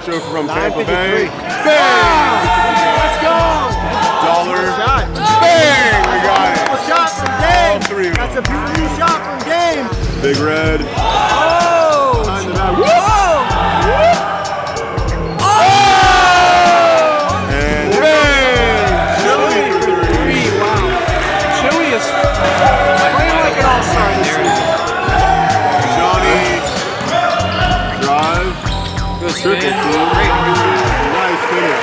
Poncho from Tampa Bay. Bang! Let's go! Dollar. Shot. Bang! We got it. Shot from game. All three of That's a them. beautiful shot from game. Big Red. Oh! Time it out. Whoa! And bang! Chili for three. Wow. Chewy is playing like an all-star this season. Johnny. Drive. Good circle, too. Nice finish.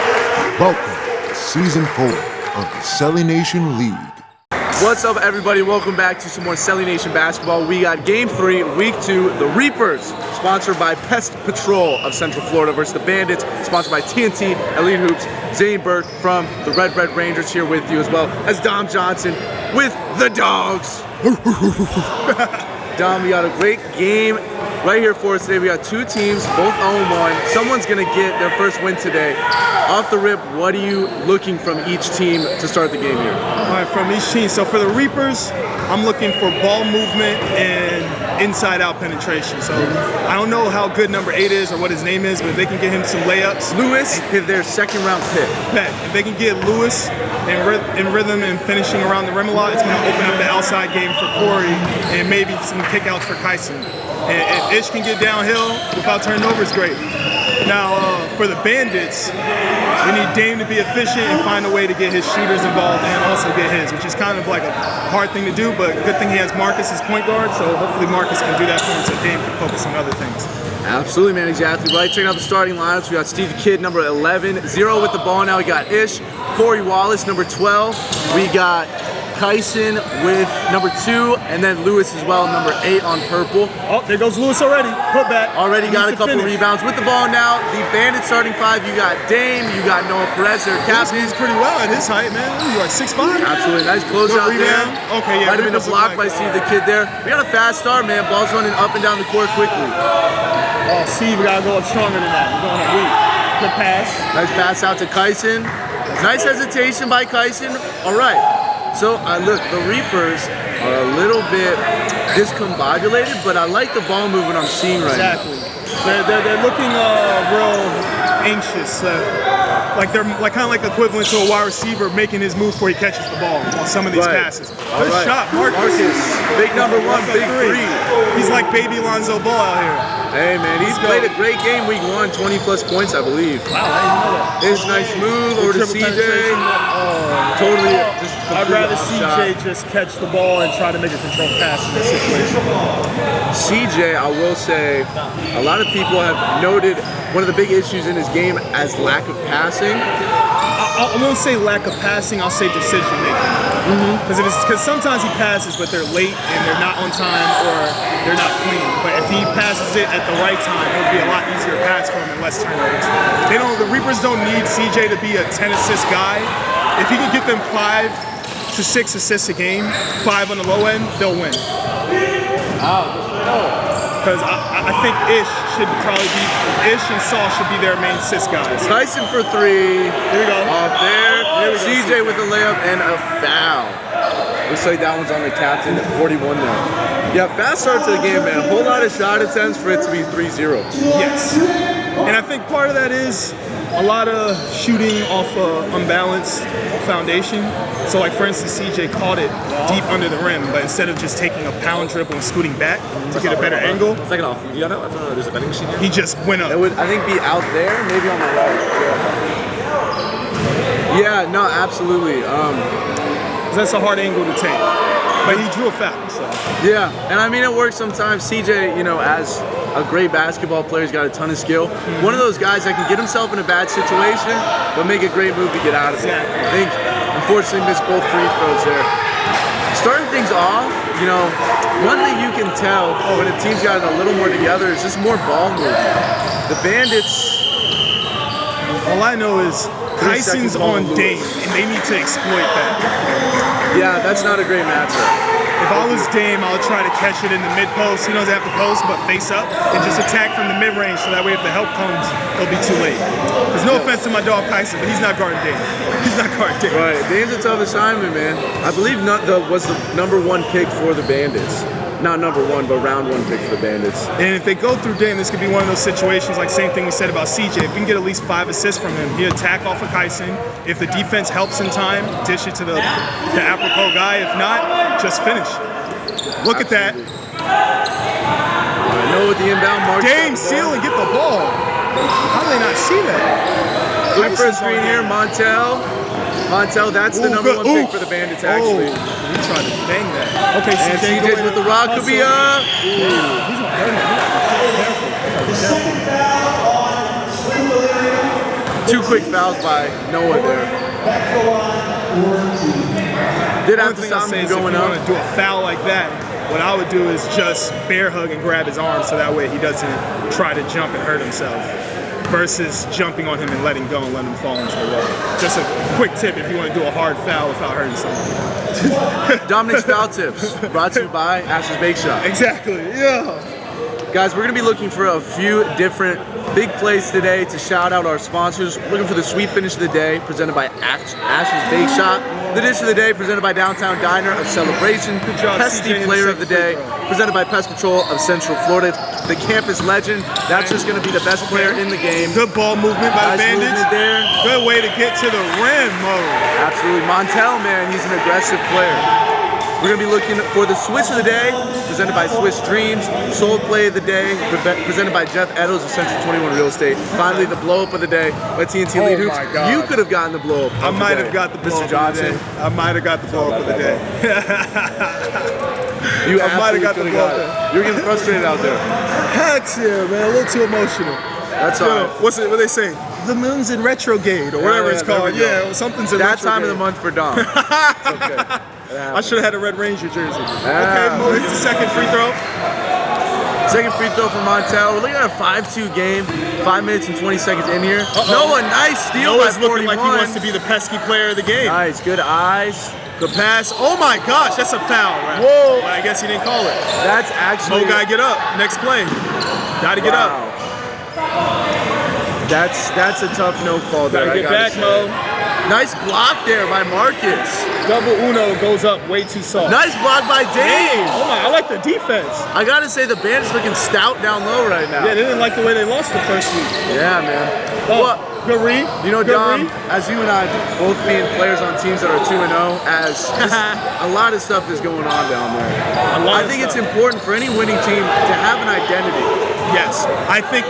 Welcome to Season 4 of the Selly Nation League. What's up, everybody? Welcome back to some more Selly Nation basketball. We got Game 3, Week 2, the Reapers, sponsored by Pest Patrol of Central Florida versus the Bandits, sponsored by TNT Elite Hoops. Zane Burke from the Red Rangers here with you, as well as Dom Johnson with the Dogs. Dom, we got a great game right here for us today. We got two teams, both 0-1. Someone's gonna get their first win today. Off the rip, what are you looking from each team to start the game here? All right, from each team. So for the Reapers, I'm looking for ball movement and inside-out penetration. So I don't know how good number 8 is or what his name is, but if they can get him some layups. Lewis hit their second-round pick. If they can get Lewis in rhythm and finishing around the rim a lot, it's going to open up the outside game for Corey and maybe some kickouts for Kyson. And if Ish can get downhill without turning over, it's great. Now, for the Bandits, we need Dame to be efficient and find a way to get his shooters involved and also get his, which is kind of like a hard thing to do, but good thing he has Marcus as point guard, so hopefully Marcus can do that for him so Dame can focus on other things. Absolutely, man, exactly right. Checking out the starting lineups, we got Steve the Kid, number 11, 0 with the ball now. We got Ish, Corey Wallace, number 12. We got Kyson with number 2, and then Lewis as well, number 8 on purple. Oh, there goes Lewis already. Put back. Already got a couple rebounds with the ball now. The Bandit starting 5, you got Dame, you got Noah Perez, their captain. He's pretty well at his height, man. You like 6'5"? Absolutely, nice closeout there. Okay, yeah. Might have been a block by Steve the Kid there. We got a fast start, man. Ball's running up and down the court quickly. Oh, Steve, we gotta go up stronger than that. We're going up weak. Good pass. Nice pass out to Kyson. Nice hesitation by Kyson. All right. So, look, the Reapers are a little bit discombobulated, but I like the ball movement I'm seeing right now. Exactly. They're looking real anxious. Like they're kind of like equivalent to a wide receiver making his move before he catches the ball on some of these passes. Good shot, Marcus. Big number 1, big 3. He's like baby Lonzo Ball out here. Hey, man, he's played a great game week 1, 20-plus points, I believe. Wow, I didn't know that. His nice move over to CJ. Totally just I'd rather CJ just catch the ball and try to make a controlled pass in this situation. CJ, I will say, a lot of people have noted one of the big issues in his game as lack of passing. I won't say lack of passing, I'll say decision making. Because sometimes he passes, but they're late and they're not on time or they're not clean. But if he passes it at the right time, it'll be a lot easier pass for him and less turnovers. The Reapers don't need CJ to be a 10-assist guy. If he can get them 5 to 6 assists a game, 5 on the low end, they'll win. Because I think Ish and Saul should be their main assist guys. Tyson for 3. Here we go. Off there. CJ with a layup and a foul. Looks like that one's on the captain at 41 now. Yeah, fast start to the game, man. A whole lot of shot attempts for it to be 3-0. Yes. And I think part of that is a lot of shooting off unbalanced foundation. So like for instance, CJ caught it deep under the rim, but instead of just taking a pound dribble and scooting back to get a better angle, Second off, you got it? I don't know, there's a vending machine here. he just went up. It would, I think, be out there, maybe on the right. Yeah, no, absolutely. That's a hard angle to take. But he drew a foul, so. Yeah, and I mean, it works sometimes. CJ, as a great basketball player, he's got a ton of skill. One of those guys that can get himself in a bad situation, but make a great move to get out of it. I think, unfortunately, missed both free throws there. Starting things off, one thing you can tell when a team's got it a little more together is just more ball movement. The Bandits. All I know is Tyson's on Dame, and they need to exploit that. Yeah, that's not a great matchup. If I was Dame, I would try to catch it in the mid-post. He doesn't have to post, but face up and just attack from the mid-range so that way if the help comes, it'll be too late. There's no offense to my dog Tyson, but he's not guarding Dame. He's not guarding Dame. Right, Dame's a tough assignment, man. I believe was the number 1 pick for the Bandits. not number 1, but round 1 pick for the Bandits. And if they go through Dame, this could be one of those situations, like same thing we said about CJ. If we can get at least 5 assists from him, he attack off of Kyson. If the defense helps in time, dish it to the apropos guy. If not, just finish. Look at that. I know with the inbound mark. Dame seal and get the ball. How do they not see that? Looking for a screen here, Montel. Montel, that's the number 1 pick for the Bandits, actually. He tried to bang that. Okay, And CJ's with the rock could be up. He's not careful. 2 quick fouls by Noah there. Did have to stop him from going up. If you want to do a foul like that, what I would do is just bear hug and grab his arm so that way he doesn't try to jump and hurt himself. Versus jumping on him and letting go and letting him fall into the wall. Just a quick tip if you want to do a hard foul without hurting someone. Dominic's Foul Tips, brought to you by Ash's Bake Shop. Exactly, yeah. Guys, we're going to be looking for a few different big plays today to shout out our sponsors. Looking for the sweet finish of the day, presented by Ash's Bake Shop. The dish of the day, presented by Downtown Diner of Celebration. Good job, Pesty CJ, Player of the Day, presented by Pest Patrol of Central Florida. The campus legend, that's just going to be the best player in the game. Good ball movement by the Nice Bandits. movement there. Good way to get to the rim, Mo. Absolutely. Montel, man, he's an aggressive player. We're going to be looking for the Swish of the Day, presented by Swish Dreams. Soul Play of the Day, presented by Jeff Eddles of Central 21 Real Estate. Finally, the Blow Up of the Day by TNT Elite Hoops. my God. You could have gotten the Blow Up of I the might day, have got the blow Mr. up Johnson. of the day. I might have got the blow up of the day. You I might have got the absolutely blow could up. have. You were getting frustrated out there. Heck yeah, man. A little too emotional. That's all right. What they say? The moon's in retrograde or whatever it's there called. we go. Yeah, something's in That retrograde. time of the month for Dom. It's okay. I should have had a Red Ranger jersey. Okay, Mo, it's the second free throw. Second free throw from Montel. We're looking at a 5-2 game. 5 minutes and 20 seconds in here. Noah, nice steal Noah's by 41. looking like he wants to be the pesky player of the game. Nice, good eyes. Good pass. Oh my gosh, that's a foul. Right? Whoa. But I guess he didn't call it. That's actually... Mo, gotta get up. Next play. Gotta get up. That's a tough no call there. Gotta get I gotta back, say. Mo. Nice block there by Marcus. Double Uno goes up way too soft. Nice block by Dave. Oh my, I like the defense. I gotta say the Bandits looking stout down low right now. Yeah, they didn't like the way they lost the first week. Yeah, man. Oh, Well, good read. you know, Good Dom, read. as you and I both being players on teams that are 2-0, as just a lot of stuff is going on down there. I think it's important for any winning team to have an identity. Yes, I think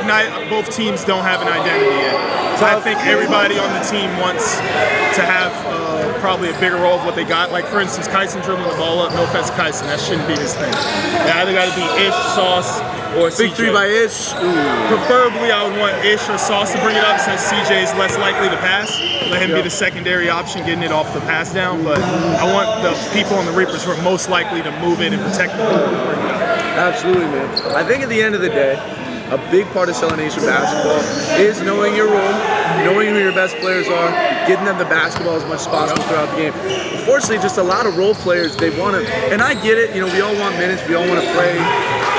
both teams don't have an identity yet. So I think everybody on the team wants to have probably a bigger role of what they got. Like for instance, Kyson dribbling the ball up. No offense to Kyson, that shouldn't be his thing. They either got to be Ish, Sauce, or Big CJ. 3 by Ish. Preferably, I would want Ish or Sauce to bring it up since CJ is less likely to pass. Let him be the secondary option, getting it off the pass down. But I want the people on the Reapers who are most likely to move it and protect the ball to bring it up. Absolutely, man. I think at the end of the day, a big part of Celebration basketball is knowing your role, knowing who your best players are, getting them the basketball as much as possible throughout the game. Unfortunately, just a lot of role players, they want to, and I get it, you know, we all want minutes, we all want to play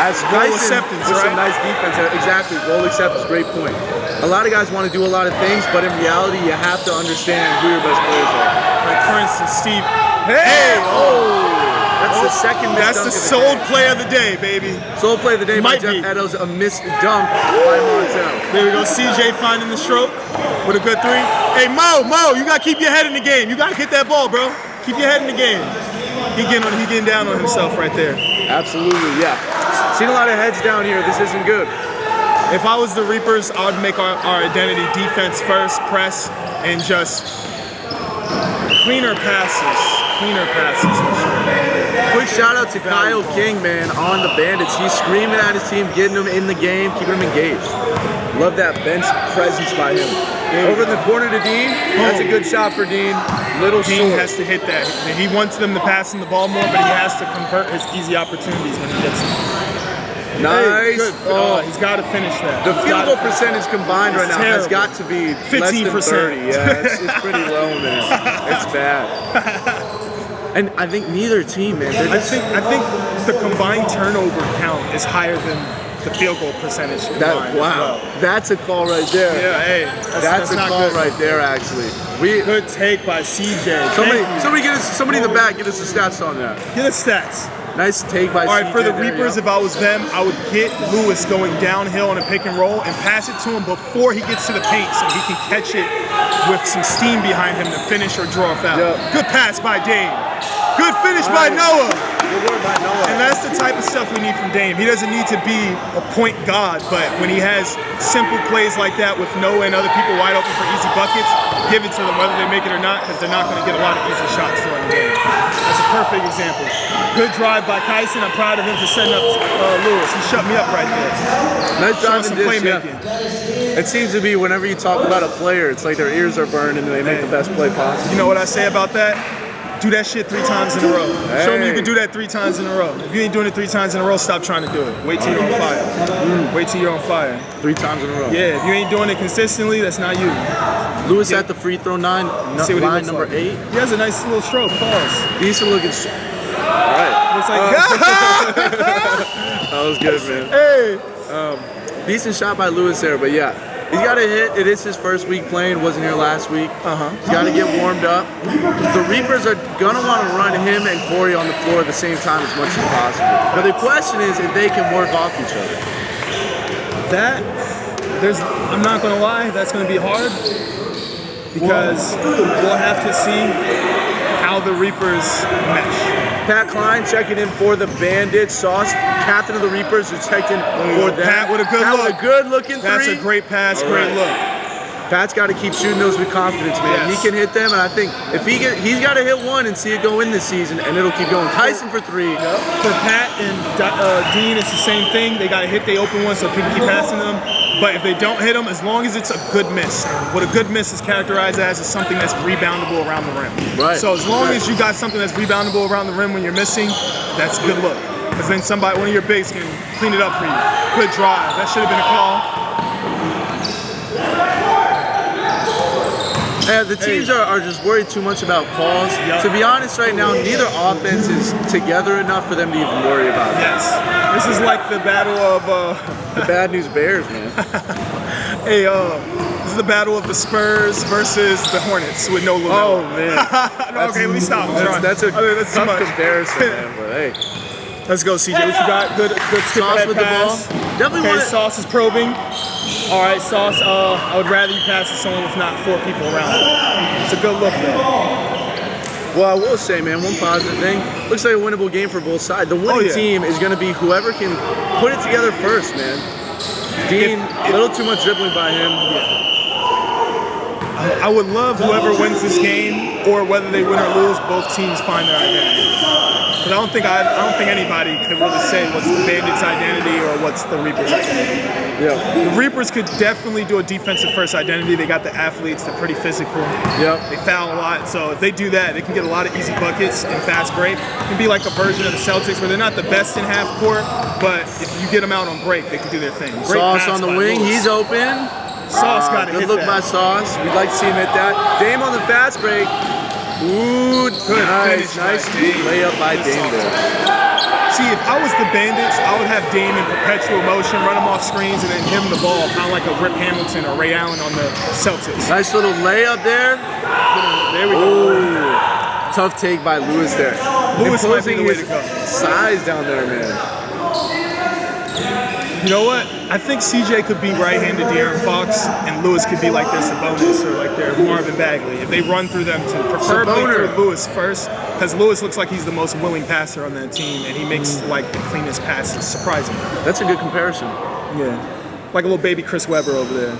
as Role Kyson acceptance, with some right? nice defense. Exactly, role acceptance, great point. A lot of guys want to do a lot of things, but in reality, you have to understand who your best players are. Like for instance, Steve. Hey! Oh! That's the second missed That's dunk the of sold day. play of the day, baby. Soul play of the day by Might Jeff be. Eddles, a missed dunk by Montel. There we go. CJ finding the stroke with a good three. Hey, Mo, you gotta keep your head in the game. You gotta hit that ball, bro. Keep your head in the game. He getting down on himself right there. Absolutely, yeah. Seen a lot of heads down here. This isn't good. If I was the Reapers, I would make our identity defense first, press, and just cleaner passes. Cleaner passes for sure. Quick shout out to Kyle King, man, on the Bandits. He's screaming at his team, getting them in the game, keeping them engaged. Love that bench presence by him. Over in the corner to Dean. That's a good shot for Dean. Little Dean short. has to hit that. He wants them to pass him the ball more, but he has to convert his easy opportunities when he gets them. Nice. Good. Oh, He's got to finish that. the He's field gotta goal percentage combined right It's now has terrible. got to be less than 15%. 30. Yeah, it's pretty low, man. It's bad. And I think neither team, man. I think the combined turnover count is higher than the field goal percentage combined. Wow, that's a call right there. Yeah, hey, That's a not call good. right there, actually. Good take by CJ. Somebody in the back, get us the stats on that. Get the stats. Nice take by All right, CJ for the there, Reapers, yeah. if I was them, I would get Lewis going downhill on a pick and roll and pass it to him before he gets to the paint so he can catch it with some steam behind him to finish or draw a foul. Yeah. Good pass by Dame. Good finish by Nice. Noah. Good work by Noah. And that's the type of stuff we need from Dame. He doesn't need to be a point god, but when he has simple plays like that with Noah and other people wide open for easy buckets, give it to them whether they make it or not, because they're not going to get a lot of easy shots during the game. That's a perfect example. Good drive by Kyson. I'm proud of him for setting up Lewis. He shut me up right there. Nice Showing drive some and dish, playmaking. yeah. It seems to be whenever you talk about a player, it's like their ears are burned and they make the best play possible. You know what I say about that? Do that shit 3 times in a row. Show me you can do that 3 times in a row. If you ain't doing it 3 times in a row, stop trying to do it. Wait till you're on fire. Wait till you're on fire. 3 times in a row. Yeah, if you ain't doing it consistently, that's not you. Lewis at the free throw line See what he line looks number like. 8. He has a nice little stroke. Pause. Decent looking. All right. Looks like, That was good, man. hey. Decent shot by Lewis there, but yeah. He's got to hit. It is his first week playing. Wasn't here last week. He's got to get warmed up. The Reapers are going to want to run him and Corey on the floor at the same time as much as possible. But the question is if they can work off each other. I'm not going to lie, that's going to be hard because we'll have to see how the Reapers mesh. Pat Klein checking in for the Bandits. Sauce, captain of the Reapers, is checking for them. Pat with a good Pat look. with a good looking That's three. a great pass, All great right. look. Pat's got to keep shooting those with confidence, man. Yes. He can hit them, and I think if he's got to hit one and see it go in this season, and it'll keep going. Tyson for 3. For Pat and Dean, it's the same thing. They got to hit the open one so people keep passing them. But if they don't hit them, as long as it's a good miss, what a good miss is characterized as is something that's reboundable around the rim. Right. So as long as you got something that's reboundable around the rim when you're missing, that's a good look. Because then one of your bigs can clean it up for you. Good drive. That should have been a call. Yeah, the teams are just worried too much about calls. Yep. To be honest, right now, neither offense is together enough for them to even worry about it. Yes. This is like the battle of The Bad News Bears, man. this is the battle of the Spurs versus the Hornets with no LaMelo. Oh, man. Okay, let me stop. That's a that's too tough much. comparison, man. But hey, Let's go, CJ. What you got? Good skip Sauce ahead with pass. the ball. Definitely Okay, want to. Sauce is probing. All right, Sauce. I would rather you pass to someone with not 4 people around. It's a good look, though. Well, I will say, man, one positive thing. Looks like a winnable game for both sides. The winning team is going to be whoever can put it together first, man. Dean, a little too much dribbling by him. I would love whoever wins this game, or whether they win or lose, both teams find their identity. But I don't think anybody could really say what's the Bandits' identity or what's the Reapers' identity. Yeah. The Reapers could definitely do a defensive first identity. They got the athletes, they're pretty physical. Yep. They foul a lot, so if they do that, they can get a lot of easy buckets and fast break. It can be like a version of the Celtics where they're not the best in half court, but if you get them out on break, they can do their thing. Great Sauce pass on the by wing. Lewis. He's open. Sauce got to hit Good look by that. Sauce. We'd like to see him hit that. Dame on the fast break. Ooh, Good nice, finish nice by Dame. layup by Dame there. See, if I was the Bandits, I would have Dame in perpetual motion, run him off screens, and then hit him the ball, kind of like a Rip Hamilton or Ray Allen on the Celtics. Nice little layup there. There we go. Ooh, tough take by Lewis there. Lewis might be Imposing the way his to go. size down there, man. You know what? I think CJ could be right-handed De'Aaron Fox, and Lewis could be like their Sabonis or like their Marvin Bagley. If they run through them too, preferably Saboner. through Lewis first, because Lewis looks like he's the most willing passer on that team, and he makes like the cleanest passes, surprisingly. That's a good comparison. Yeah. Like a little baby Chris Webber over there.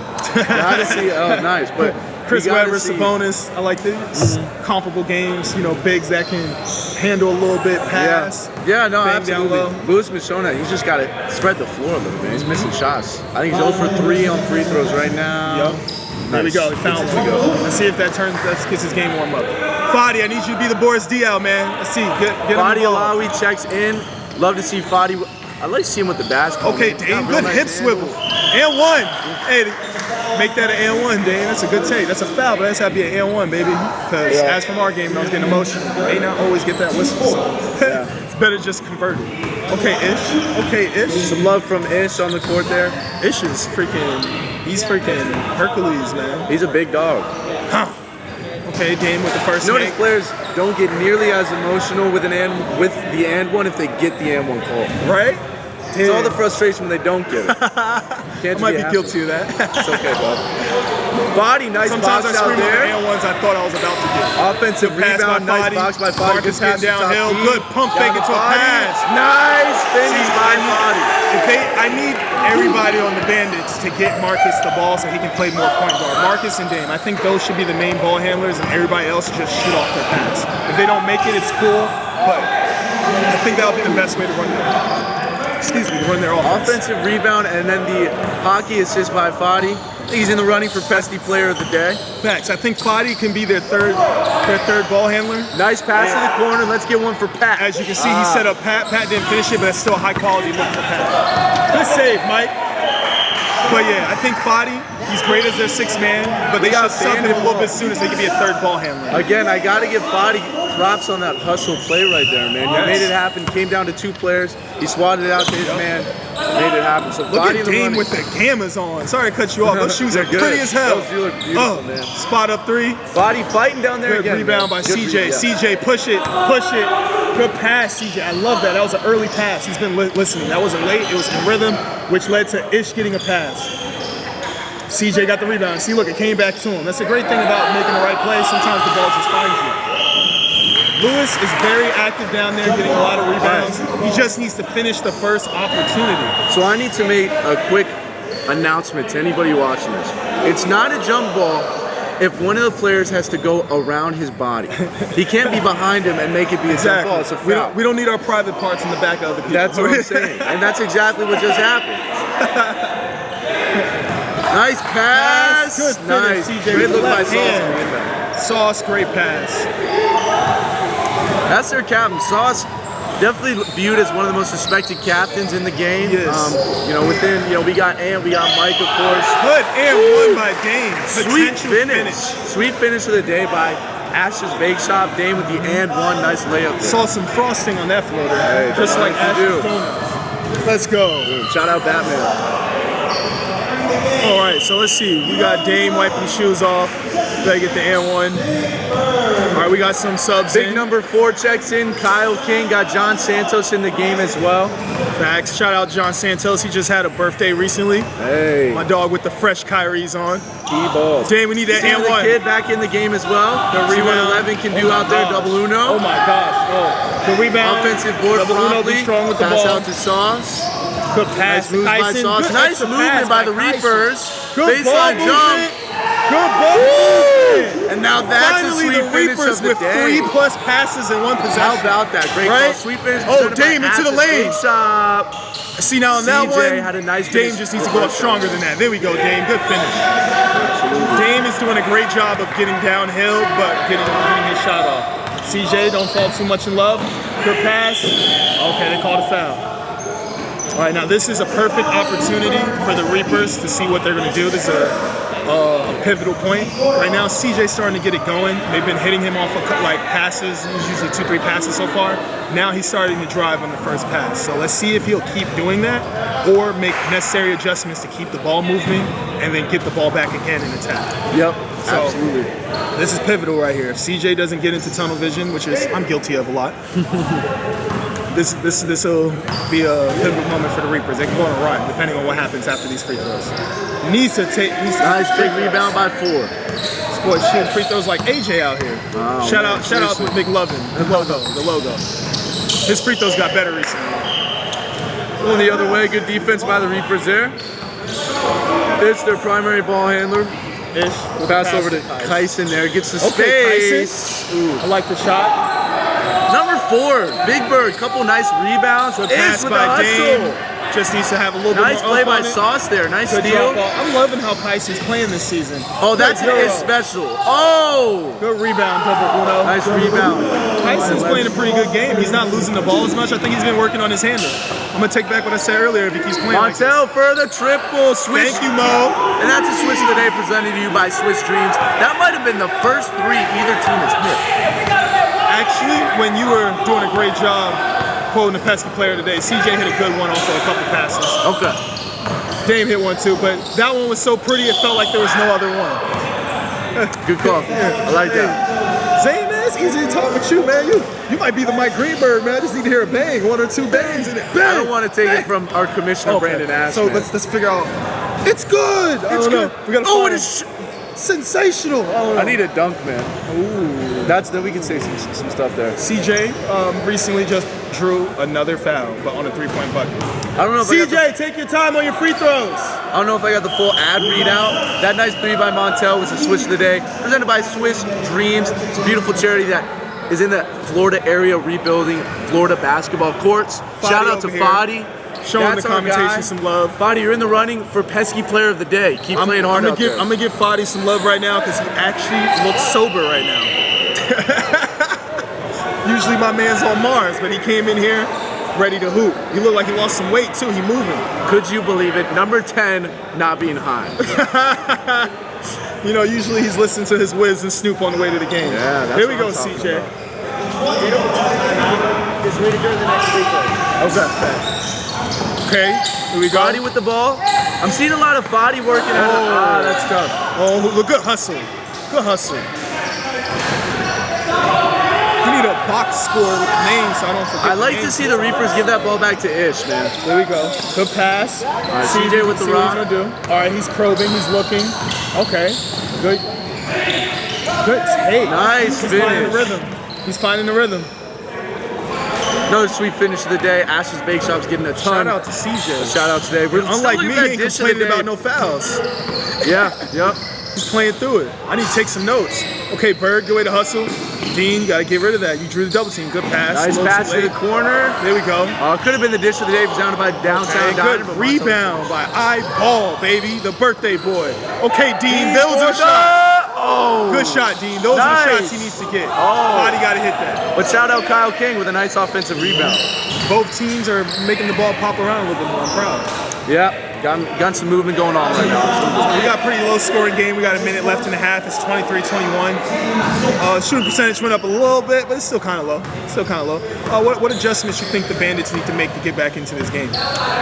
Gotta see. Oh, nice. But Chris you gotta Webber, see- Sabonis. I like these comparable games. You know, bigs that can handle a little bit, pass. Yeah, no, bang down absolutely. low. Lewis Michona, he's just got to spread the floor a little bit. He's missing shots. I think he's 0 for 3 on free throws right now. Yep. There we go. He found Gets one. it to go. Let's see if that turns. Let's get his game warm up. Fadi, I need you to be the Boris Diaw, man. Let's see. Get him Fadi involved. Alawi checks in. Love to see Fadi. I'd like to see him with the basketball. Okay, man. Dame, Got real good nice hip handle. swivel. And one. Hey, make that an and one, Dame. That's a good take. That's a foul, but that's got to be an and one, baby. Because as from our game, I was getting emotional. May not always get that whistle, so it's better just convert it. Okay, Ish. Some love from Ish on the court there. Ish is freaking, he's freaking Hercules, man. He's a big dog. Huh. Okay, Dame with the first Notice make. players don't get nearly as emotional with the and one if they get the and one call. Right? It's all the frustration when they don't get it. I might be guilty of that. It's okay, bud. Body, nice Sometimes box I out scream there. the and ones I thought I was about to get. Offensive Pass rebound, by nice Fadi. box by Fadi. Marcus Good pass getting to top downhill. E. Good pump Down fake to into a Fadi. pass. Nice finish by Fadi. I need everybody on the Bandits to get Marcus the ball so he can play more point guard. Marcus and Dame, I think those should be the main ball handlers, and everybody else just shoot off their pass. If they don't make it, it's cool, but I think that'll be the best way to run their offense. Offensive rebound, and then the hockey assist by Fadi. He's in the running for Pesty Player of the Day. Facts. I think Fadi can be their third ball handler. Nice pass to the corner. Let's get one for Pat. As you can see, he set up Pat. Pat didn't finish it, but that's still a high quality look for Pat. Good save, Mike. But yeah, I think Fadi, he's great as their sixth man, but they should sub him a little bit soon as they can be a third ball handler. Again, I got to give Fadi props on that hustle play right there, man. He made it happen. Came down to two players. He swatted it out to his man. Made it happen. So Look Fadi at Dame with the gammas on. Sorry to cut you off. Those shoes are They're pretty good. as hell. Those look beautiful, man. Spot up three. Fadi fighting down there Good again. rebound by Good CJ. rebound. CJ, push it. Good pass, CJ. I love that. That was an early pass. He's been listening. That wasn't late. It was in rhythm, which led to Ish getting a pass. CJ got the rebound. See, look, it came back to him. That's a great thing about making the right play. Sometimes the ball just finds you. Lewis is very active down there, getting a lot of rebounds. He just needs to finish the first opportunity. So I need to make a quick announcement to anybody watching this. It's not a jump ball if one of the players has to go around his body. He can't be behind him and make it be a jump ball. It's a foul. We don't need our private parts in the back of other people. That's what I'm saying. And that's exactly what just happened. Nice pass. Good finish, Nice. CJ Great with look by left Sauce on the hand. inbound. Sauce, great pass. That's their captain. Sauce definitely viewed as one of the most respected captains in the game. Yes. We got Ant, we got Mike, of course. Good and one by Dame. Sweet Potential finish. Sweet finish of the day by Ash's Bake Shop. Dame with the and one. Nice layup there. Saw some frosting on that floater. Hey, just like that's what you Ash's do. Donuts. Let's go. Shout out Batman. All right, so let's see. We got Dame wiping his shoes off. Better get the and one. All right, we got some subs Big in. number 4 checks in. Kyle King got John Santos in the game as well. Facts. Shout out John Santos. He just had a birthday recently. Hey. My dog with the fresh Kyries on. E-balls. Dame, we need that and the one. kid back in the game as well. The See what rebound. 11 can do out there. Double Uno. Oh my gosh. Oh. The rebound. Offensive board Double Uno, promptly. be strong with the Pass ball. out to Sauce. Good pass Nice moves by Kyson. Sauce. Good Nice extra movement pass by the Kyson. Reapers. Good ball Baseline jump. movement. Good ball movement. And now that's Finally, a sweet the finish Reapers of the with day. 3+ passes in one possession. How about that? Great Right? ball. Sweet finish. Oh, presented by Dame into the Ash's lane. Bake Shop. See, now on that CJ one, had a nice Dame finish. just needs to go up stronger than that. There we go, Dame. Good finish. Dame is doing a great job of getting downhill, but getting his shot off. CJ, don't fall too much in love. Good pass. Okay, they called a foul. All right, now this is a perfect opportunity for the Reapers to see what they're going to do. This is a pivotal point. Right now, CJ's starting to get it going. They've been hitting him off of passes. He's usually 2-3 passes so far. Now he's starting to drive on the first pass. So let's see if he'll keep doing that or make necessary adjustments to keep the ball moving and then get the ball back again and attack. Yep, So, absolutely. This is pivotal right here. If CJ doesn't get into tunnel vision, which is I'm guilty of a lot, this will be a pivotal moment for the Reapers. They can go on a run depending on what happens after these free throws. Needs to Nice big rebound by 4. This boy shooting free throws like AJ out here. Oh, shout man, out to McLovin. The logo. His free throws got better recently. Going the other way, good defense by the Reapers there. It's their primary ball handler. Ish. Pass over to Kyson there, gets the Okay, space. I like the shot. Number 4, Big Bird, couple nice rebounds. Good Ish pass with by the hustle. Dame. Just needs to have a little Nice bit more play by on it. Sauce there, nice Good steal. drop ball. I'm loving how Kyson's playing this season. Oh, that's Good his euro. special. Oh! Good rebound, double Uno. Nice rebound. Tyson's playing a pretty good game. He's not losing the ball as much. I think he's been working on his handle. I'm going to take back what I said earlier if he keeps playing like this. Montel for the triple switch. Thank you, Mo. And that's a switch of the day presented to you by Swiss Dreams. That might have been the first 3 either team has hit. Actually, when you were doing a great job quoting the Pesky player today, CJ hit a good one, also a couple passes. Okay. Dame hit one too, but that one was so pretty it felt like there was no other one. Good call. I like that. Zane, man, it's easy to talk with you, man. You might be the Mike Greenberg, man. I just need to hear a bang, 1 or 2 bangs in it. Bang, I don't want to take it from our commissioner, Brandon Ash. So man. let's figure out. It's good. It's good. We gotta Oh, find it is. sensational. I don't know. I need a dunk, man. Ooh. Then we can say some stuff there. CJ recently just drew another foul, but on a 3-point bucket. I don't know if I got CJ, take your time on your free throws. I don't know if I got the full ad readout. That nice 3 by Montel was a Swish of the day, presented by Swiss Dreams. It's a beautiful charity that is in the Florida area rebuilding Florida basketball courts. Shout out to Fadi. Showing the commentation some love. Fadi, you're in the running for Pesky Player of the Day. Keep playing hard out there. I'm gonna give Fadi some love right now because he actually looks sober right now. Usually my man's on Mars, but he came in here ready to hoop. He looked like he lost some weight too. He moving. Could you believe it? Number 10 not being high. You know, usually he's listening to his Wiz and Snoop on the way to the game. Yeah, that's Here we what go, I'm talking CJ. Is ready to go to the next free throw. Okay, here we go. Fadi with the ball. I'm seeing a lot of Fadi working out. That's tough. Oh, look, good hustle. Good hustle. You need a box score with names so I don't forget. I like to see the Reapers give that ball back to Ish, man. There we go. Good pass. All right, CJ with the See what rock. he's gonna do. All right, he's probing. He's looking. Okay. Good. Good. Hey. Nice He's finding the finish. rhythm. He's finding the rhythm. Another sweet finish of the day. Ash's Bake Shop's getting a ton. Shout out to CJ. Shout out today. We're Unlike still me, looking he at ain't dish of the complaining day. about no fouls. Yeah, yep. He's playing through it. I need to take some notes. Okay, Bird, good way to hustle. Dean, you gotta get rid of that. You drew the double team. Good pass. Nice A little pass too to the late. corner. There we go. Could have been the dish of the day presented by Downtown Okay, Diner, good but rebound by Eyeball, baby, the birthday boy. Okay, Dean, those are shots. Oh, Good shot, Dean. Those are the shots he needs to get. Body gotta hit that. But shout out Kyle King with a nice offensive rebound. Both teams are making the ball pop around a little bit more. I'm proud. Yeah, got some movement going on right now. We got a pretty low scoring game. We got a minute left in the half. It's 23-21. Shooting percentage went up a little bit, but it's still kind of low. What adjustments you think the Bandits need to make to get back into this game?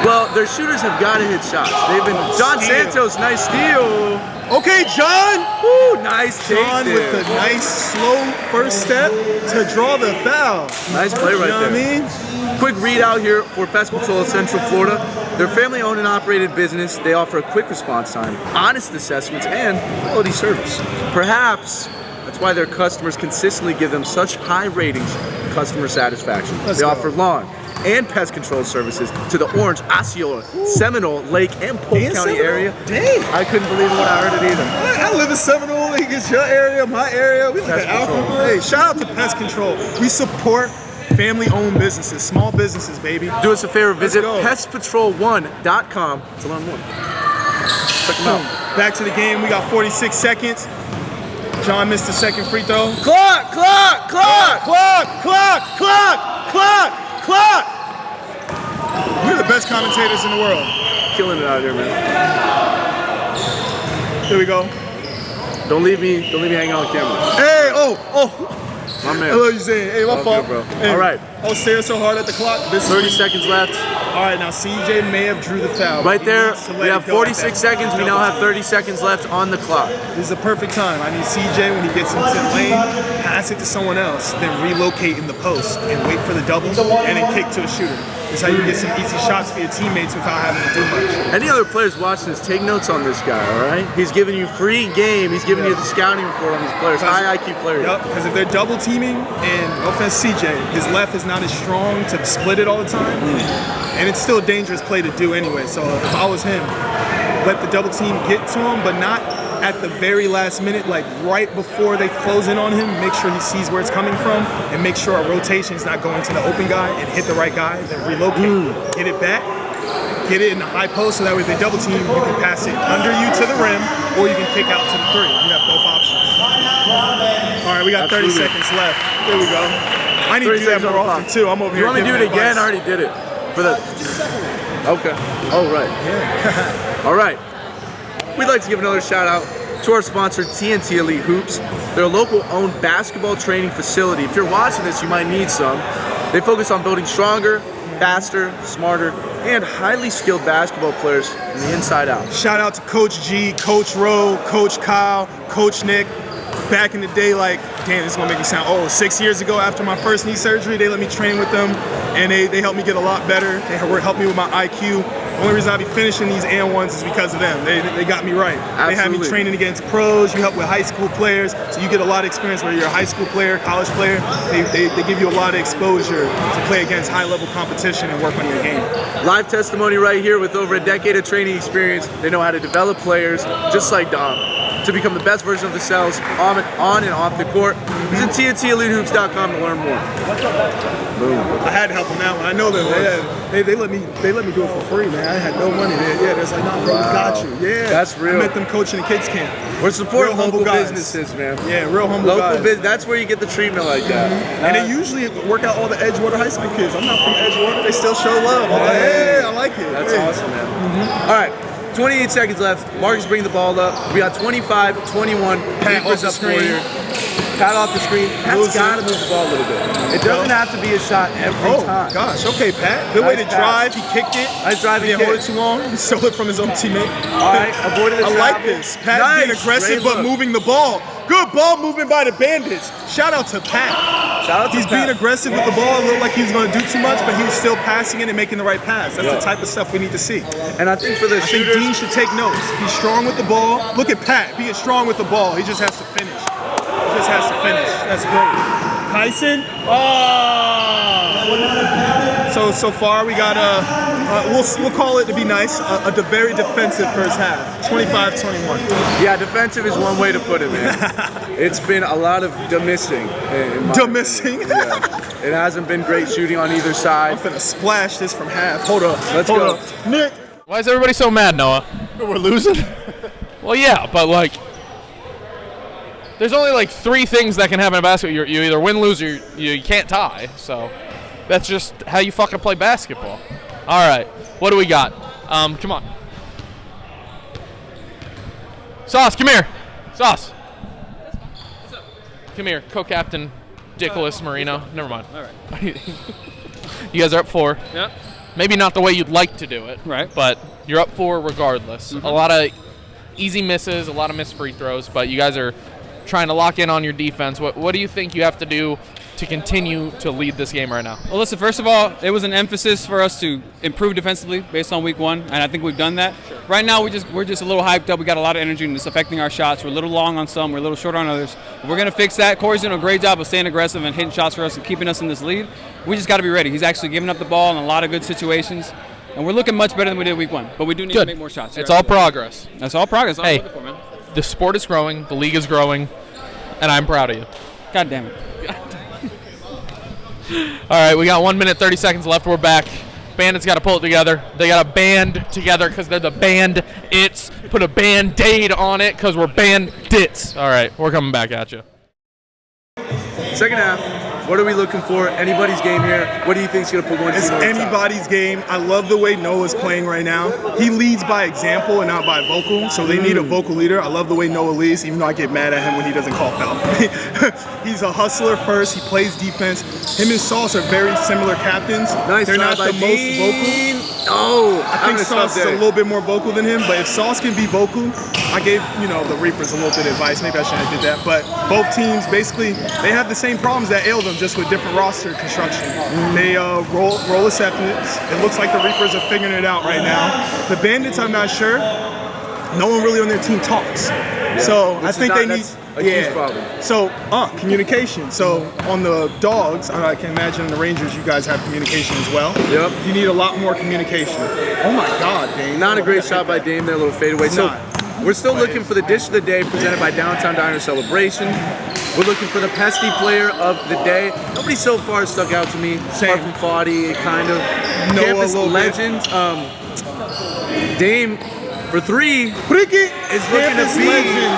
Well, their shooters have got to hit shots. They've been John Steal. Santos, nice steal. Okay, John. Woo, nice take John there. with the nice slow first step to draw the foul. Nice play right You know there. what I mean? Quick readout here for Pest Patrol of Central Florida. They're family-owned and operated business. They offer a quick response time, honest assessments, and quality service. Perhaps that's why their customers consistently give them such high ratings and customer satisfaction. Let's They go. offer lawn and pest control services to the Orange, Osceola, Seminole, Lake, and Polk And County Seminole? area. Dang. I couldn't believe it when I heard it either. I live in Seminole. It's your area, my area. We live Pest in Alpha. Control. Hey, shout out to Pest Control. We support family-owned businesses, small businesses, baby. Do us a favor, visit go. pestpatrol1.com to learn more. Check them out. Back to the game. We got 46 seconds. John missed the second free throw. Clock! We're the best commentators in the world. Killing it out here, man. Here we go. Don't leave me hanging on camera. Hey, My man. I love you saying. Hey, my All fault, good, bro. Hey, All right. I was staring so hard at the clock. This 30 seconds left. All right, now CJ may have drew the foul. Right He there, needs to let we it have go at 46 that seconds. We now have 30 seconds left on the clock. This is a perfect time. I need CJ when he gets into the lane, pass it to someone else, then relocate in the post and wait for the double and then kick to a shooter. This is how you get some easy shots for your teammates without having to do much. Any other players watching this, take notes on this guy, all right? He's giving you free game. He's giving you the scouting report on these players. High IQ players. Yep, because if they're double teaming, and no offense CJ, his left is not as strong to split it all the time, and it's still a dangerous play to do anyway. So if I was him, let the double team get to him, but not at the very last minute, like right before they close in on him. Make sure he sees where it's coming from, and make sure a rotation is not going to the open guy and hit the right guy, then relocate, get it back, get it in the high post, so that way if they double team, you can pass it under you to the rim, or you can kick out to the three. You have both options. All right, we got 30 Absolutely. seconds left. There we go. I need to 30 do that seconds on more the often clock. too. I'm over You here. want me to do giving it again? I advice. already did it. For the. Okay. Oh, right. All right. We'd like to give another shout out to our sponsor, TNT Elite Hoops. They're a local owned basketball training facility. If you're watching this, you might need some. They focus on building stronger, faster, smarter, and highly skilled basketball players from the inside out. Shout out to Coach G, Coach Rowe, Coach Kyle, Coach Nick. Back in the day, like, damn, this is gonna make me sound old. 6 years ago, after my first knee surgery, they let me train with them, and they helped me get a lot better. They helped me with my IQ. The only reason I be finishing these and1s is because of them. They got me right. Absolutely. They had me training against pros. You help with high school players, so you get a lot of experience. Whether you're a high school player, college player, they give you a lot of exposure to play against high-level competition and work on your game. Live testimony right here with over a decade of training experience. They know how to develop players, just like Dom, to become the best version of themselves on and off the court. Visit TNTEliteHoops.com to learn more. Boom. I had to help them out. I know them. They let me do it for free, man. I had no money. They're like, nah, bro, we got you. Yeah, that's real. I met them coaching the kids camp. We're supporting Real local humble guys. businesses, man. Yeah, real humble guys. That's where you get the treatment like that. And they usually work out all the Edgewater high school kids. I'm not from Edgewater. They still show love. I'm like, hey, I like it. That's hey. awesome, man. All right. 28 seconds left. Marcus bring the ball up. We got 25-21. Pat off the up for screen. you. Pat off the screen. Pat's got to move the ball a little bit. It doesn't have to be a shot every time. Oh, gosh. Okay, Pat. Good way to Nice drive. He kicked it. Nice drive and He didn't hold it kick. too long. He stole it from his own teammate. All right, avoided the I travel. like this. Pat's being Nice. aggressive, Great but look. moving the ball. Good ball movement by the Bandits. Shout out to Pat. Shout out to He's Pat. being aggressive with the ball. It looked like he was going to do too much, but he was still passing it and making the right pass. That's the type of stuff we need to see. And I think for the I think shooters, Dean should take notes. Be strong with the ball. Look at Pat being strong with the ball. He just has to finish. He just has to finish. That's great. Tyson. Oh. So far we got we'll call it to be nice. A very defensive first half. 25-21. yeah, defensive is one way to put it, man. It's been a lot of demissing. Demissing. Yeah. It hasn't been great shooting on either side. I'm finna splash this from half. Hold up. Let's Hold go. up. Nick. Why is everybody so mad, Noah? We're losing. Well, yeah, but like, there's only like 3 things that can happen in basketball. You either win, lose, or you can't tie. So that's just how you fucking play basketball. All right, what do we got? Come on. Sauce, come here. Sauce. Come here, co-captain Dickolas Marino. Never mind. All right. You guys are up 4. Yep. Maybe not the way you'd like to do it. Right. But you're up 4 regardless. A lot of easy misses, a lot of missed free throws, but you guys are trying to lock in on your defense. What do you think you have to do to continue to lead this game right now? Well, listen, first of all, it was an emphasis for us to improve defensively based on week 1, and I think we've done that. Sure. Right now, we're just a little hyped up. We got a lot of energy, and it's affecting our shots. We're a little long on some, we're a little short on others. We're going to fix that. Corey's doing a great job of staying aggressive and hitting shots for us and keeping us in this lead. We just got to be ready. He's actually giving up the ball in a lot of good situations, and we're looking much better than we did week 1. But we do need to make more shots. It's all progress. That's all progress. That's all Hey. I'm looking for, man. The sport is growing, the league is growing, and I'm proud of you. God damn it. All right, we got 1 minute, 30 seconds left. We're back. Bandits got to pull it together. They got to band together because they're the Bandits. Put a Band-Aid on it because we're Bandits. All right, we're coming back at you. Second half, what are we looking for? Anybody's game here. What do you think is going to put one It's team on top? anybody's game. I love the way Noah's playing right now. He leads by example and not by vocal, so they need a vocal leader. I love the way Noah leads, even though I get mad at him when he doesn't call foul. He's a hustler first. He plays defense. Him and Sauce are very similar captains. Nice They're not drive the by most Dean. vocal. Oh, I think Sauce is a little bit more vocal than him, but if Sauce can be vocal, I gave, the Reapers a little bit of advice. Maybe I shouldn't have did that, but both teams, basically, they have the same problems that ail them, just with different roster construction. They roll acceptance. It looks like the Reapers are figuring it out right now. The Bandits, I'm not sure. No one really on their team talks. So I think they need... a huge problem. So, communication. So on the Dogs, I can imagine the Rangers, you guys have communication as well. Yep. You need a lot more communication. Oh my God, Dame. Not a great shot by Dame there, a little fadeaway. So we're still looking for the dish of the day presented by Downtown Diner Celebration. We're looking for the pesty player of the day. Nobody so far stuck out to me. Same. Apart from Foddy, kind of. Noah, Campus a little legend. Dame for 3 Bricky is looking to be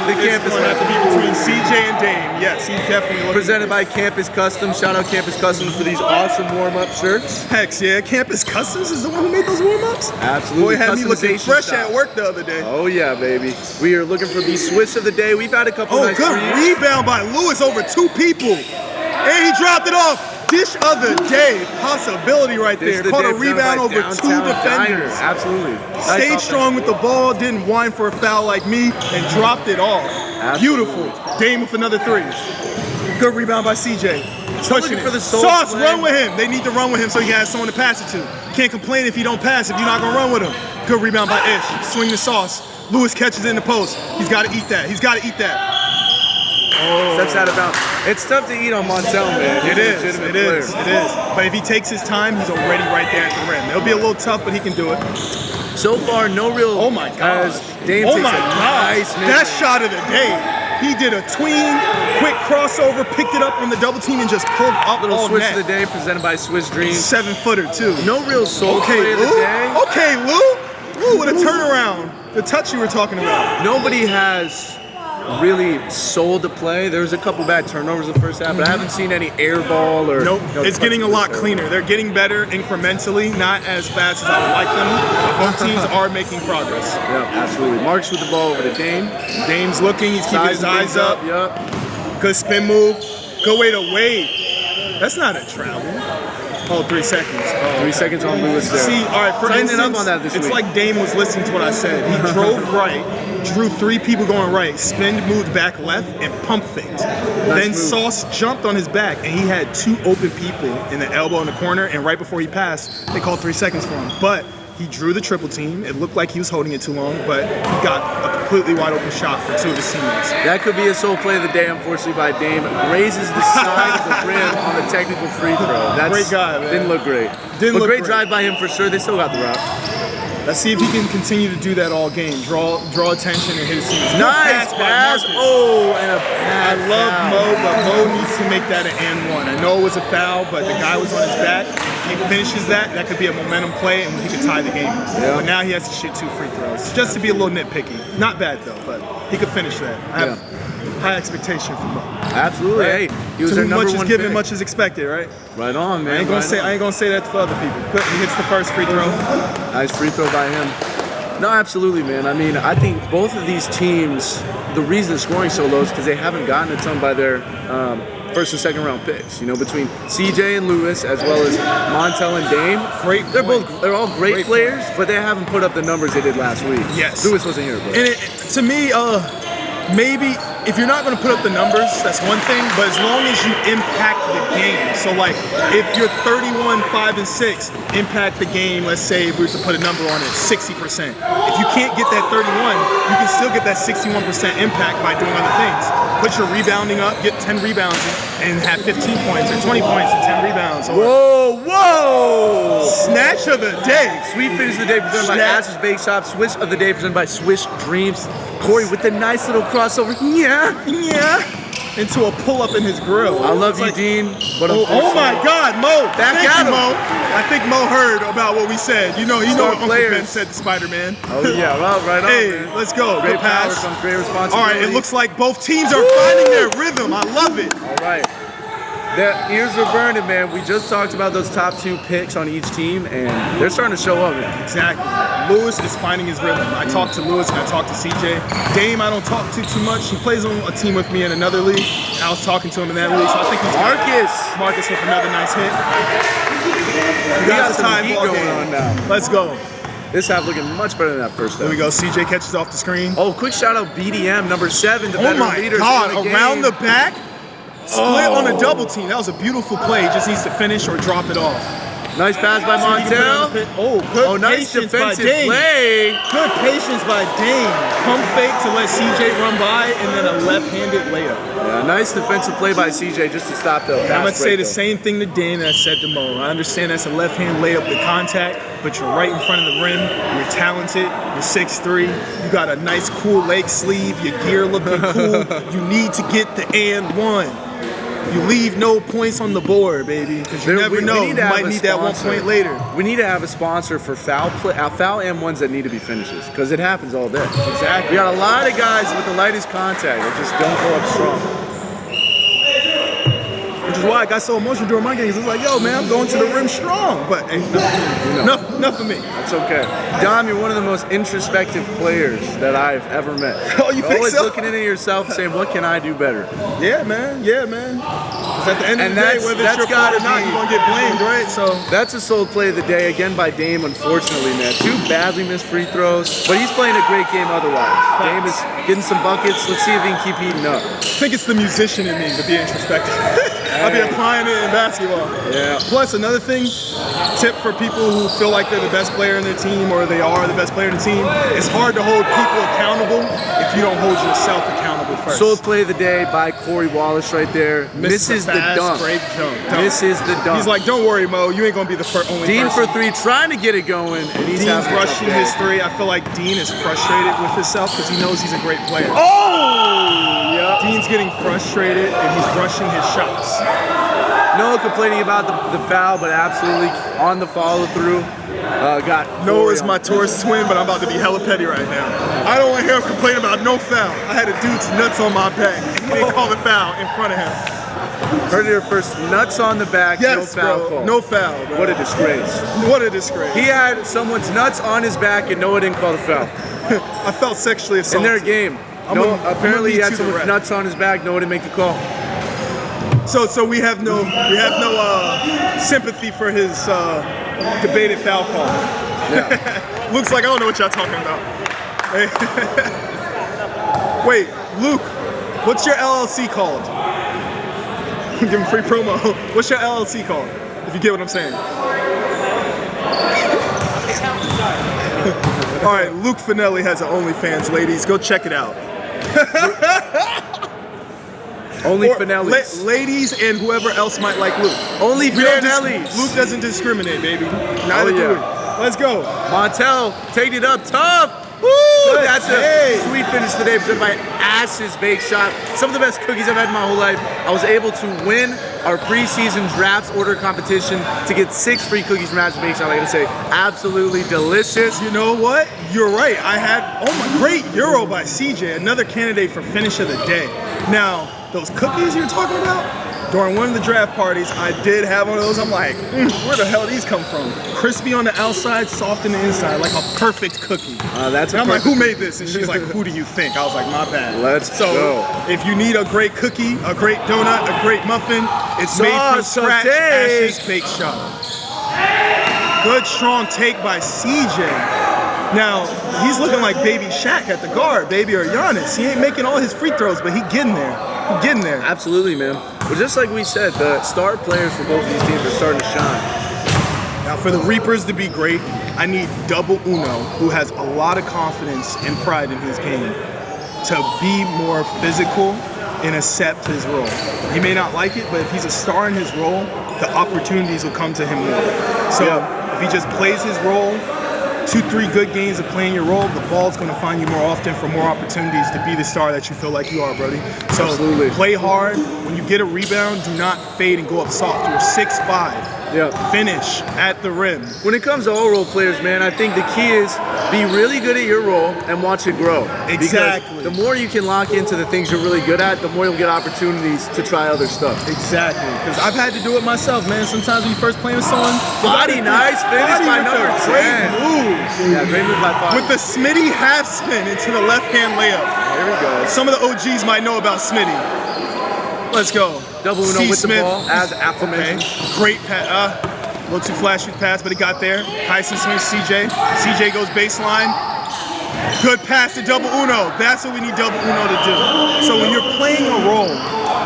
the campus legend. Have to legend. be between CJ and Dame. Yes, he's definitely looking. Presented by Campus Customs. Shout out Campus Customs for these awesome warm-up shirts. Hex, yeah. Campus Customs is the one who made those warm-ups? Absolutely. Boy, had me looking Customization fresh style. at work the other day. Oh yeah, baby. We are looking for the Swiss of the day. We've had a couple Oh, nice good threes. rebound by Lewis over 2 people. And he dropped it off. Dish of the day, possibility right This there. the Caught day a rebound presented by over 2 Downtown defenders. Diner. Absolutely. Nice Stayed offense. strong with the ball, didn't whine for a foul like me, and dropped it off. Absolutely. Beautiful. Dame with another 3. Good rebound by CJ. Pushing looking for the it. soul Sauce, play. run with him. They need to run with him so he has someone to pass it to. Can't complain if you don't pass if you're not going to run with him. Good rebound by Ish. Swing the Sauce. Lewis catches it in the post. He's got to eat that. He's got to eat that. Steps out of bounds. It's tough to eat on Montel, man. He's It a is. legitimate It is. player. It is. But if he takes his time, he's already right there at the rim. It'll be a little tough, but he can do it. So far, no real. Oh my God. Dame Oh takes my a God. nice That mid-range. shot of the day. He did a tween, quick crossover, picked it up on the double team, and just pulled up Little all switch net. of the day presented by Swiss Dreams. 7-footer too. No real soul Okay, play of the Lou. day. Okay, Lou. Lou with a turnaround. The touch you were talking about. Nobody has really sold the play. There was a couple bad turnovers in the first half, but I haven't seen any air ball or. Nope. no It's getting a touch lot there. cleaner. They're getting better incrementally, not as fast as I would like them. But both teams are making progress. Yeah, absolutely. Marks with the ball over to Dame. Dame's looking. He's keeping his eyes up. Yep. Good spin move. Good way to wait. That's not a travel. Oh, 3 seconds. Oh, 3 seconds on Lewis there. See, all right, for Tightening instance, up on that this it's week. like Dame was listening to what I said. He drove right, drew 3 people going right, spinned, moved back left, and pump faked. Then move. Sauce jumped on his back, and he had 2 open people in the elbow in the corner, and right before he passed, they called 3 seconds for him. But he drew the triple team. It looked like he was holding it too long, but he got a completely wide open shot for 2 of his teammates. That could be a sole play of the day, unfortunately, by Dame. Grazes the side of the rim on the technical free throw. That's Great guy, man. Didn't look great. Didn't but look great great. drive by him for sure. They still got the route. Let's see if he can continue to do that all game. Draw attention and hit his teammates. Good Nice by pass. Marcus. Oh, and a I bad love foul. Mo, but Mo needs to make that an and one. I know it was a foul, but the guy was on his back. If he finishes that, that could be a momentum play, and he could tie the game. Yeah. But now he has to shoot 2 free throws, just to be a little nitpicky. Not bad though, but he could finish that. I have high expectation for Mo. Absolutely. Right? Hey, he was To their whom number much is one given, pick. much is expected, right? Right on, man. I ain't gonna right say on. I ain't gonna say that for other people. Good, he hits the first free throw. Nice free throw by him. No, absolutely, man. I mean, I think both of these teams, the reason the scoring so low is because they haven't gotten a ton by their first and second round picks. You know, between CJ and Lewis, as well as Montel and Dame. They're all great players, but they haven't put up the numbers they did last week. Yes. Lewis wasn't here, but And to me, maybe if you're not going to put up the numbers, that's one thing. But as long as you impact the game, so like if you're 31, 5, and 6, impact the game. Let's say if we were to put a number on it, 60%. If you can't get that 31, you can still get that 61% impact by doing other things. Put your rebounding up, get 10 rebounds, and have 15 points or 20 points and 10 rebounds. Or whoa! snatch of the day. Sweet finish of the day presented by Snap. Ash's Bake Shop. Swish of the day presented by Swish Dreams. Corey with the nice little crossover. Yeah. Into a pull-up in his grill. I love It's you, like, Dean. But oh my God, Mo! Back Thank at you, him. Mo. I think Mo heard about what we said. You know Star what Uncle players. Ben said to Spider-Man. Oh yeah, well, right on, Hey, man. let's go. Great Good power pass. comes great responsibility. All right, it looks like both teams are finding their rhythm. I love it. All right. Their ears are burning, man. We just talked about those top 2 picks on each team, and they're starting to show up, man. Exactly. Lewis is finding his rhythm. I talked to Lewis and I talked to CJ. Dame, I don't talk to too much. He plays on a team with me in another league. I was talking to him in that league, so I think he's Marcus with another nice hit. We got got the some time heat ball going game. on now. Let's go. This half looking much better than that first half. Here we go. CJ catches off the screen. Oh, quick shout out BDM, number 7, the Oh veteran my leaders God, in the around game. the back, split on a double team. That was a beautiful play. He just needs to finish or drop it off. Nice pass by See if he can put it on Montel. the pit. Oh, good Oh, nice patience by defensive Dame. play. Good patience by Dame. Pump fake to let CJ run by, and then a left-handed layup. Yeah, nice defensive play by CJ just to stop the And I'm going fast to say break, the though. same thing to Dame that I said to Mo. I understand that's a left-hand layup with contact, but you're right in front of the rim. You're talented. You're 6'3". You got a nice, cool leg sleeve. Your gear looking cool. You need to get the and one. You leave no points on the board, baby, because you never know. You might need that 1 point later. We need to have a sponsor for foul and ones that need to be finishes, because it happens all day. Exactly. We got a lot of guys with the lightest contact that just don't go up strong. Which is why I got so emotional during my games. It's like, yo, man, I'm going to the rim strong. But hey, enough Enough of me. That's okay. Dom, you're one of the most introspective players that I've ever met. Oh, you You're think always so? looking into yourself saying, what can I do better? Yeah, man. Yeah, man. Because at the end of And the day, that's- whether it's that's your fault or gotta not, be- you're going to get blamed, right? So, That's a sold play of the day, again by Dame, unfortunately, man. 2 badly missed free throws, but he's playing a great game otherwise. Dame is getting some buckets. Let's see if he can keep heating up. I think it's the musician in me to be introspective. I'll be applying it in basketball. Yeah. Plus, another thing, tip for people who feel like they're the best player in their team or they are the best player in the team, it's hard to hold people accountable if you don't hold yourself accountable first. Sold play of the day by Corey Wallace right there. Misses the fast dunk. break jump. Misses the dunk. He's like, don't worry, Mo, you ain't going to be the only Dean person. for 3, trying to get it going, and he's Dean's having a tough rushing day. his 3. I feel like Dean is frustrated with himself because he knows he's a great player. Oh! Yep. Dean's getting frustrated and he's rushing his shots. Noah complaining about the foul, but absolutely on the follow through. Got Noah's Corey my on. Taurus twin, but I'm about to be hella petty right now. I don't want to hear him complain about no foul. I had a dude's nuts on my back. He didn't call the foul in front of him. Heard it here first. Nuts on the back. Yes, no foul bro. call. No foul, bro. What a disgrace. What a disgrace. He had someone's nuts on his back, and Noah didn't call the foul I felt sexually in assaulted. their game. I'm Noah, gonna apparently, he lead had to the someone's ref. nuts on his back. Noah didn't make the call. So we have no sympathy for his debated foul call. Yeah. Luke's like, I don't know what y'all talking about. Wait, Luke, what's your LLC called? Give him free promo. What's your LLC called? If you get what I'm saying. All right, Luke Finelli has an OnlyFans, ladies. Go check it out. Only Or Finellis. ladies and whoever else might like Luke. Only We don't Finellis. Luke doesn't discriminate, baby. Neither Oh, do yeah. we. Let's go. Montel taking it up tough. Woo! Good That's day. a sweet finish today presented by Ash's Bake Shop. Some of the best cookies I've had in my whole life. I was able to win our preseason drafts order competition to get 6 free cookies from Ash's Bake Shop. I gotta say, absolutely delicious. You know what? You're right. I had, great Euro by CJ, another candidate for finish of the day. Now, those cookies you're talking about, during one of the draft parties, I did have one of those. I'm like, where the hell these come from? Crispy on the outside, soft on the inside, like a perfect cookie. That's And a I'm like, who perfect- made this? And she's like, who do you think? I was like, my bad. Let's so, go. if you need a great cookie, a great donut, a great muffin, it's made from Sauce scratch. take. Ash's Bake Shop. Good strong take by CJ. Now, he's looking like Baby Shaq at the guard, Baby or Giannis. He ain't making all his free throws, but he getting there. He getting there. Absolutely, man. Well, just like we said, the star players for both of these teams are starting to shine. Now, for the Reapers to be great, I need Double Uno, who has a lot of confidence and pride in his game, to be more physical and accept his role. He may not like it, but if he's a star in his role, the opportunities will come to him more. So if he just plays his role, 2-3 good games of playing your role, the ball's going to find you more often for more opportunities to be the star that you feel like you are, Brody. So Absolutely. play hard. When you get a rebound, do not fade and go up soft. You're 6'5". Yeah. Finish at the rim. When it comes to all role players, man, I think the key is be really good at your role and watch it grow. Exactly. Because the more you can lock into the things you're really good at, the more you'll get opportunities to try other stuff. Exactly, because I've had to do it myself, man. Sometimes when you first play with someone, Body nice finish by with number a 10. great move. Yeah, great move by Fadi. With the Smitty half spin into the left-hand layup. Here we go. Some of the OGs might know about Smitty. Let's go. Double Uno C. with Smith. the ball, as Okay, aforementioned. great pass. A little too flashy with the pass, but he got there. Kyson Smith, CJ. CJ goes baseline. Good pass to Double Uno. That's what we need Double Uno to do. So when you're playing a role,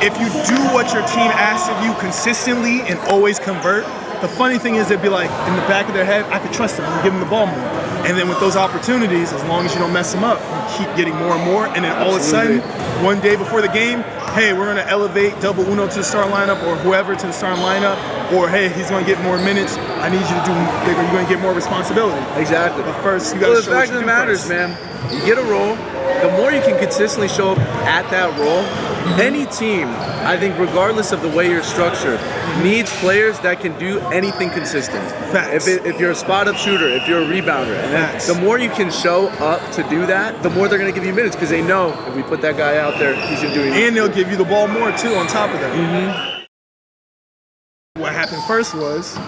if you do what your team asks of you consistently and always convert, the funny thing is they'd be like, in the back of their head, I could trust him and give him the ball more. And then with those opportunities, as long as you don't mess them up, you keep getting more and more. And then all of a sudden, one day before the game, hey, we're going to elevate Double Uno to the starting lineup or whoever to the starting lineup. Or, hey, he's going to get more minutes. I need you to do bigger. You're going to get more responsibility. Exactly. But first, you got to Well, the show what fact you of the do matter first. is, man, you get a role. The more you can consistently show up at that role, any team, I think, regardless of the way you're structured, needs players that can do anything consistent. Facts. If you're a spot-up shooter, if you're a rebounder, and then Facts. the more you can show up to do that, the more they're going to give you minutes because they know if we put that guy out there, he's going to do it. And they'll give you the ball more, too, on top of that. What happened first was, you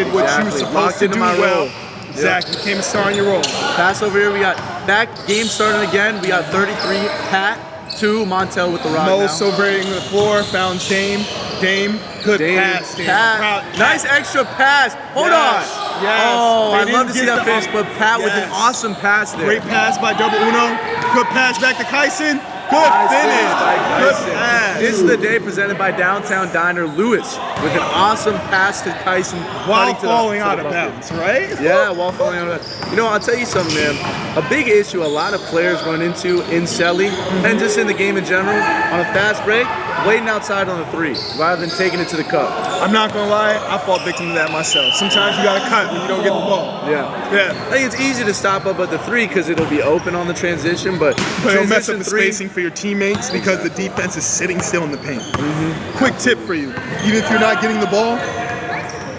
did what you were Exactly. supposed Locked to into do my well. role. Exactly. Became a star on your role. Pass over here. We got back. Game starting again. We got 33. Pat. 2. Montel with the rock Mo now. surveying the floor. Found Dame. Good pass. Dame. Pat. Nice extra pass. Hold on. Yes. Oh, They I'd love didn't to see get that the- finish, but Pat with an awesome pass there. Great pass by Double Uno. Good pass back to Kyson. Good Nice finish. by Good Kyson. pass. This is the day presented by Downtown Diner Lewis with an awesome pass to Kyson. While cutting to the- falling to out the of bucket. bounds, right? Yeah, while falling out of bounds. You know, I'll tell you something, man. A big issue a lot of players run into in Selly and just in the game in general, on a fast break, waiting outside on the 3 rather than taking it to the cup. I'm not gonna lie, I fall victim to that myself. Sometimes you gotta cut when you don't get the ball. Yeah. Yeah. I think it's easy to stop up at the 3 because it'll be open on the transition, but But it'll mess up transition the 3, spacing for your teammates because the defense is sitting still in the paint. Quick tip for you, even if you're not getting the ball,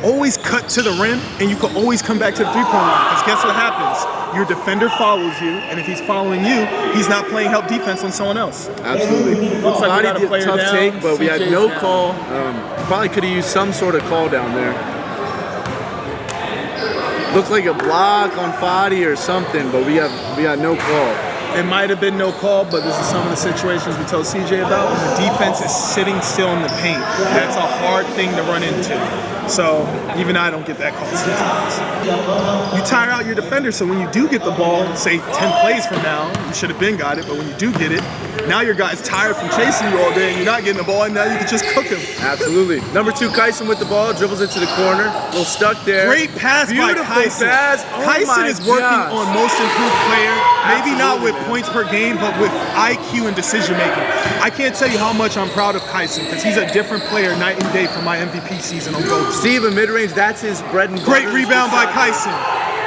always cut to the rim and you can always come back to the three-point line because guess what happens? Your defender follows you, and if he's following you, he's not playing help defense on someone else. Absolutely. Looks like we got a Did player tough down. take, but we had CJ's no down. call. Probably could have used some sort of call down there. Looked like a block on Fadi or something, but we got no call. It might have been no call, but this is some of the situations we told CJ about. When the defense is sitting still in the paint, that's a hard thing to run into. So even I don't get that call sometimes. You tire out your defender, so when you do get the ball, say 10 plays from now, you should have been got it, but when you do get it, now your guy's tired from chasing you all day and you're not getting the ball, and now you can just cook him. Absolutely. Number 2, Kyson with the ball, dribbles into the corner, a little stuck there. Great pass Beautiful by Kyson. pass. Oh Kyson my is working gosh. on most improved player, maybe not Absolutely, with man. points per game, but with IQ and decision making. I can't tell you how much I'm proud of Kyson because he's a different player night and day from my MVP season on GOAT. Steve, in mid-range, that's his bread and butter. Great rebound by Kyson.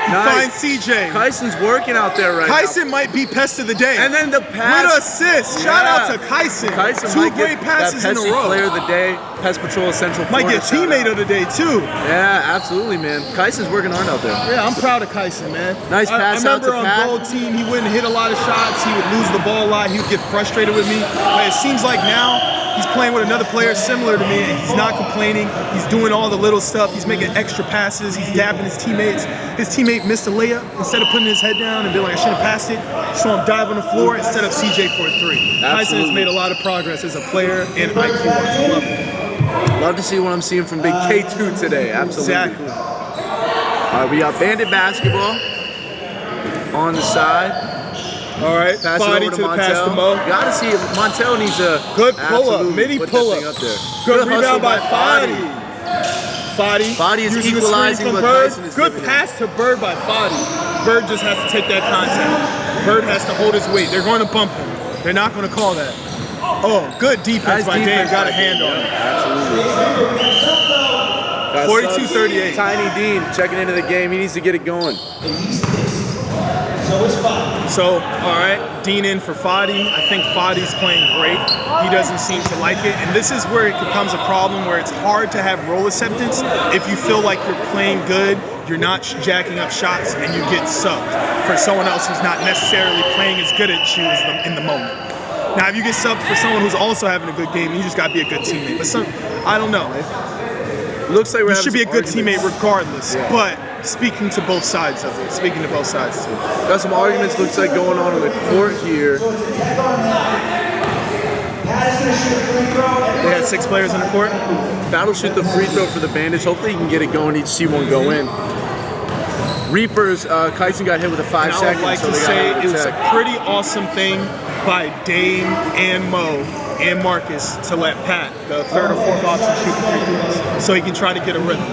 He Nice. finds CJ. Kyson's working out there right Kyson might be Pest of the day. now. And then the pass. With assist. Shout out to Kyson. Kyson 2 might great get passes that in a Pesty row. Player of the day, Pest Patrol Central Might Florida. get teammate of the day too. Yeah, absolutely, man. Kyson's working hard out there. Yeah, I'm proud of Kyson, man. Nice pass I out remember to on Pat. Gold Team, he wouldn't hit a lot of shots. He would lose the ball a lot. He would get frustrated with me. But it seems like now he's playing with another player similar to me, and he's not complaining. He's doing all the little stuff. He's making extra passes. He's dapping his teammates. His teammate missed a layup. Instead of putting his head down and being like, I should have passed it, saw him dive on the floor instead of CJ for a 3. Kyson has Absolutely. made a lot of progress as a player and IQ level. Love to see what I'm seeing from Big K2 today. Absolutely. Exactly. All right, we got Bandit basketball on the side. All right, Pass it Fadi over to the Montel. pass to Mo. Gotta see if Montel needs a Good pull-up, absolutely midi put that pull-up. thing up there. Good hustle rebound by Fadi. Fadi is using the equalizing screen from what Bird. Kyson is Good giving pass to Bird by Fadi. Bird just has to take that contact. Bird has to hold his weight. They're going to bump him. They're not going to call that. Oh, good defense Nice by Dame. defense Got by a hand Dame. on it. Absolutely. 42-38. Tiny Dean checking into the game. He needs to get it going. So, all right, Dean in for Fadi. I think Fadi's playing great. He doesn't seem to like it. And this is where it becomes a problem where it's hard to have role acceptance if you feel like you're playing good, you're not jacking up shots, and you get subbed for someone else who's not necessarily playing as good at you as them in the moment. Now, if you get subbed for someone who's also having a good game, you just got to be a good teammate. But I don't know. Looks like we're You having should be a some good arguments. teammate regardless. Yeah. But speaking to both sides of it, speaking to both sides too. Got some arguments. Looks like going on the court here. They had 6 players on the court. Battle shoot the free throw for the Bandits. Hopefully he can get it going. Each see one go in. Reapers, Kyson got hit with a 5 And I seconds. would like so to they got say another it was a attack. pretty awesome thing by Dame and Mo and Marcus to let Pat, the 3rd or 4th option, shoot the free throws so he can try to get a rhythm.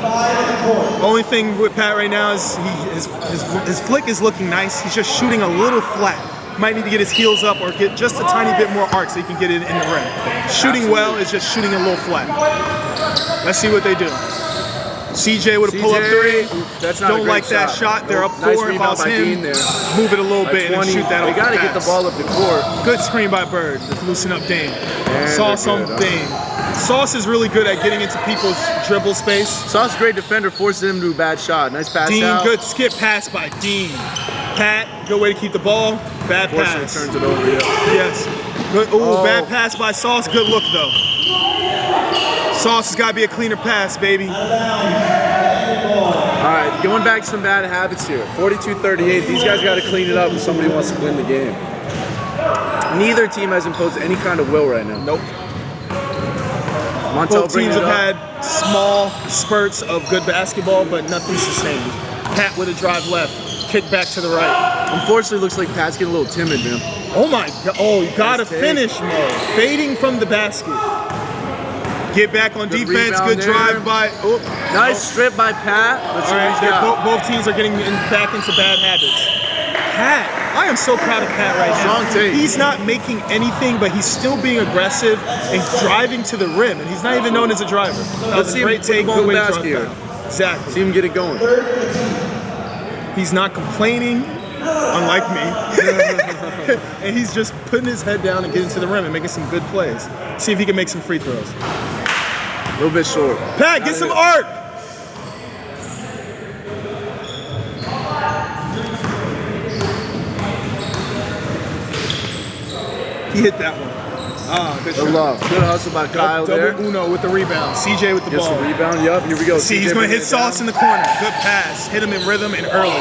Only thing with Pat right now is his flick is looking nice. He's just shooting a little flat. Might need to get his heels up or get just a tiny bit more arc so he can get it in the rim. Shooting well is just shooting a little flat. Let's see what they do. CJ with a pull-up 3. That's not a Don't great like that shot. They're up 4. Nice If I rebound was by him, Dean there. move it a little By bit and 20. shoot that They off got to the get the pass. ball up the court. Good screen by Bird to loosen up Dame. And Sauce they're on good, huh? Dame. Sauce is really good at getting into people's dribble space. Sauce, great defender, forces him to do a bad shot. Nice pass Dean, out. good skip pass by Dean. Pat, good way to keep the ball. Bad Fortunately pass. turns it over, yeah. Yes. Good. Ooh, Oh. bad pass by Sauce. Good look though. Sauce has got to be a cleaner pass, baby. All right, going back to some bad habits here. 42-38. These guys got to clean it up if somebody wants to win the game. Neither team has imposed any kind of will right now. Nope. Montel Both bringing teams it have up. had small spurts of good basketball, but nothing sustained. Pat with a drive left, kick back to the right. Unfortunately, looks like Pat's getting a little timid, man. Oh my God! Oh, you gotta Nice take. finish, Mo. Fading from the basket. Get back on Good defense. rebound Good there. drive by. Oh, Nice strip by Pat. Let's all see what right, he's they're got. both teams are getting back into bad habits. Pat, I am so proud of Pat right now. Strong take. He's not making anything, but he's still being aggressive and driving to the rim, and he's not even known as a driver. That Let's was see a him great put the take. ball Good in way the to draw basket here. foul. Exactly. See him get it going. He's not complaining, unlike me. And he's just putting his head down and getting to the rim and making some good plays. See if he can make some free throws. A little bit short. Pat, get some arc! He hit that one. Ah, good Good shot. love. Good hustle by Kyle Double there. Uno with the rebound. CJ with the Gets ball. the rebound. Yup, here we go. See, he's CJ going to bringing hit it down. Sauce in the corner. Good pass. Hit him in rhythm and early.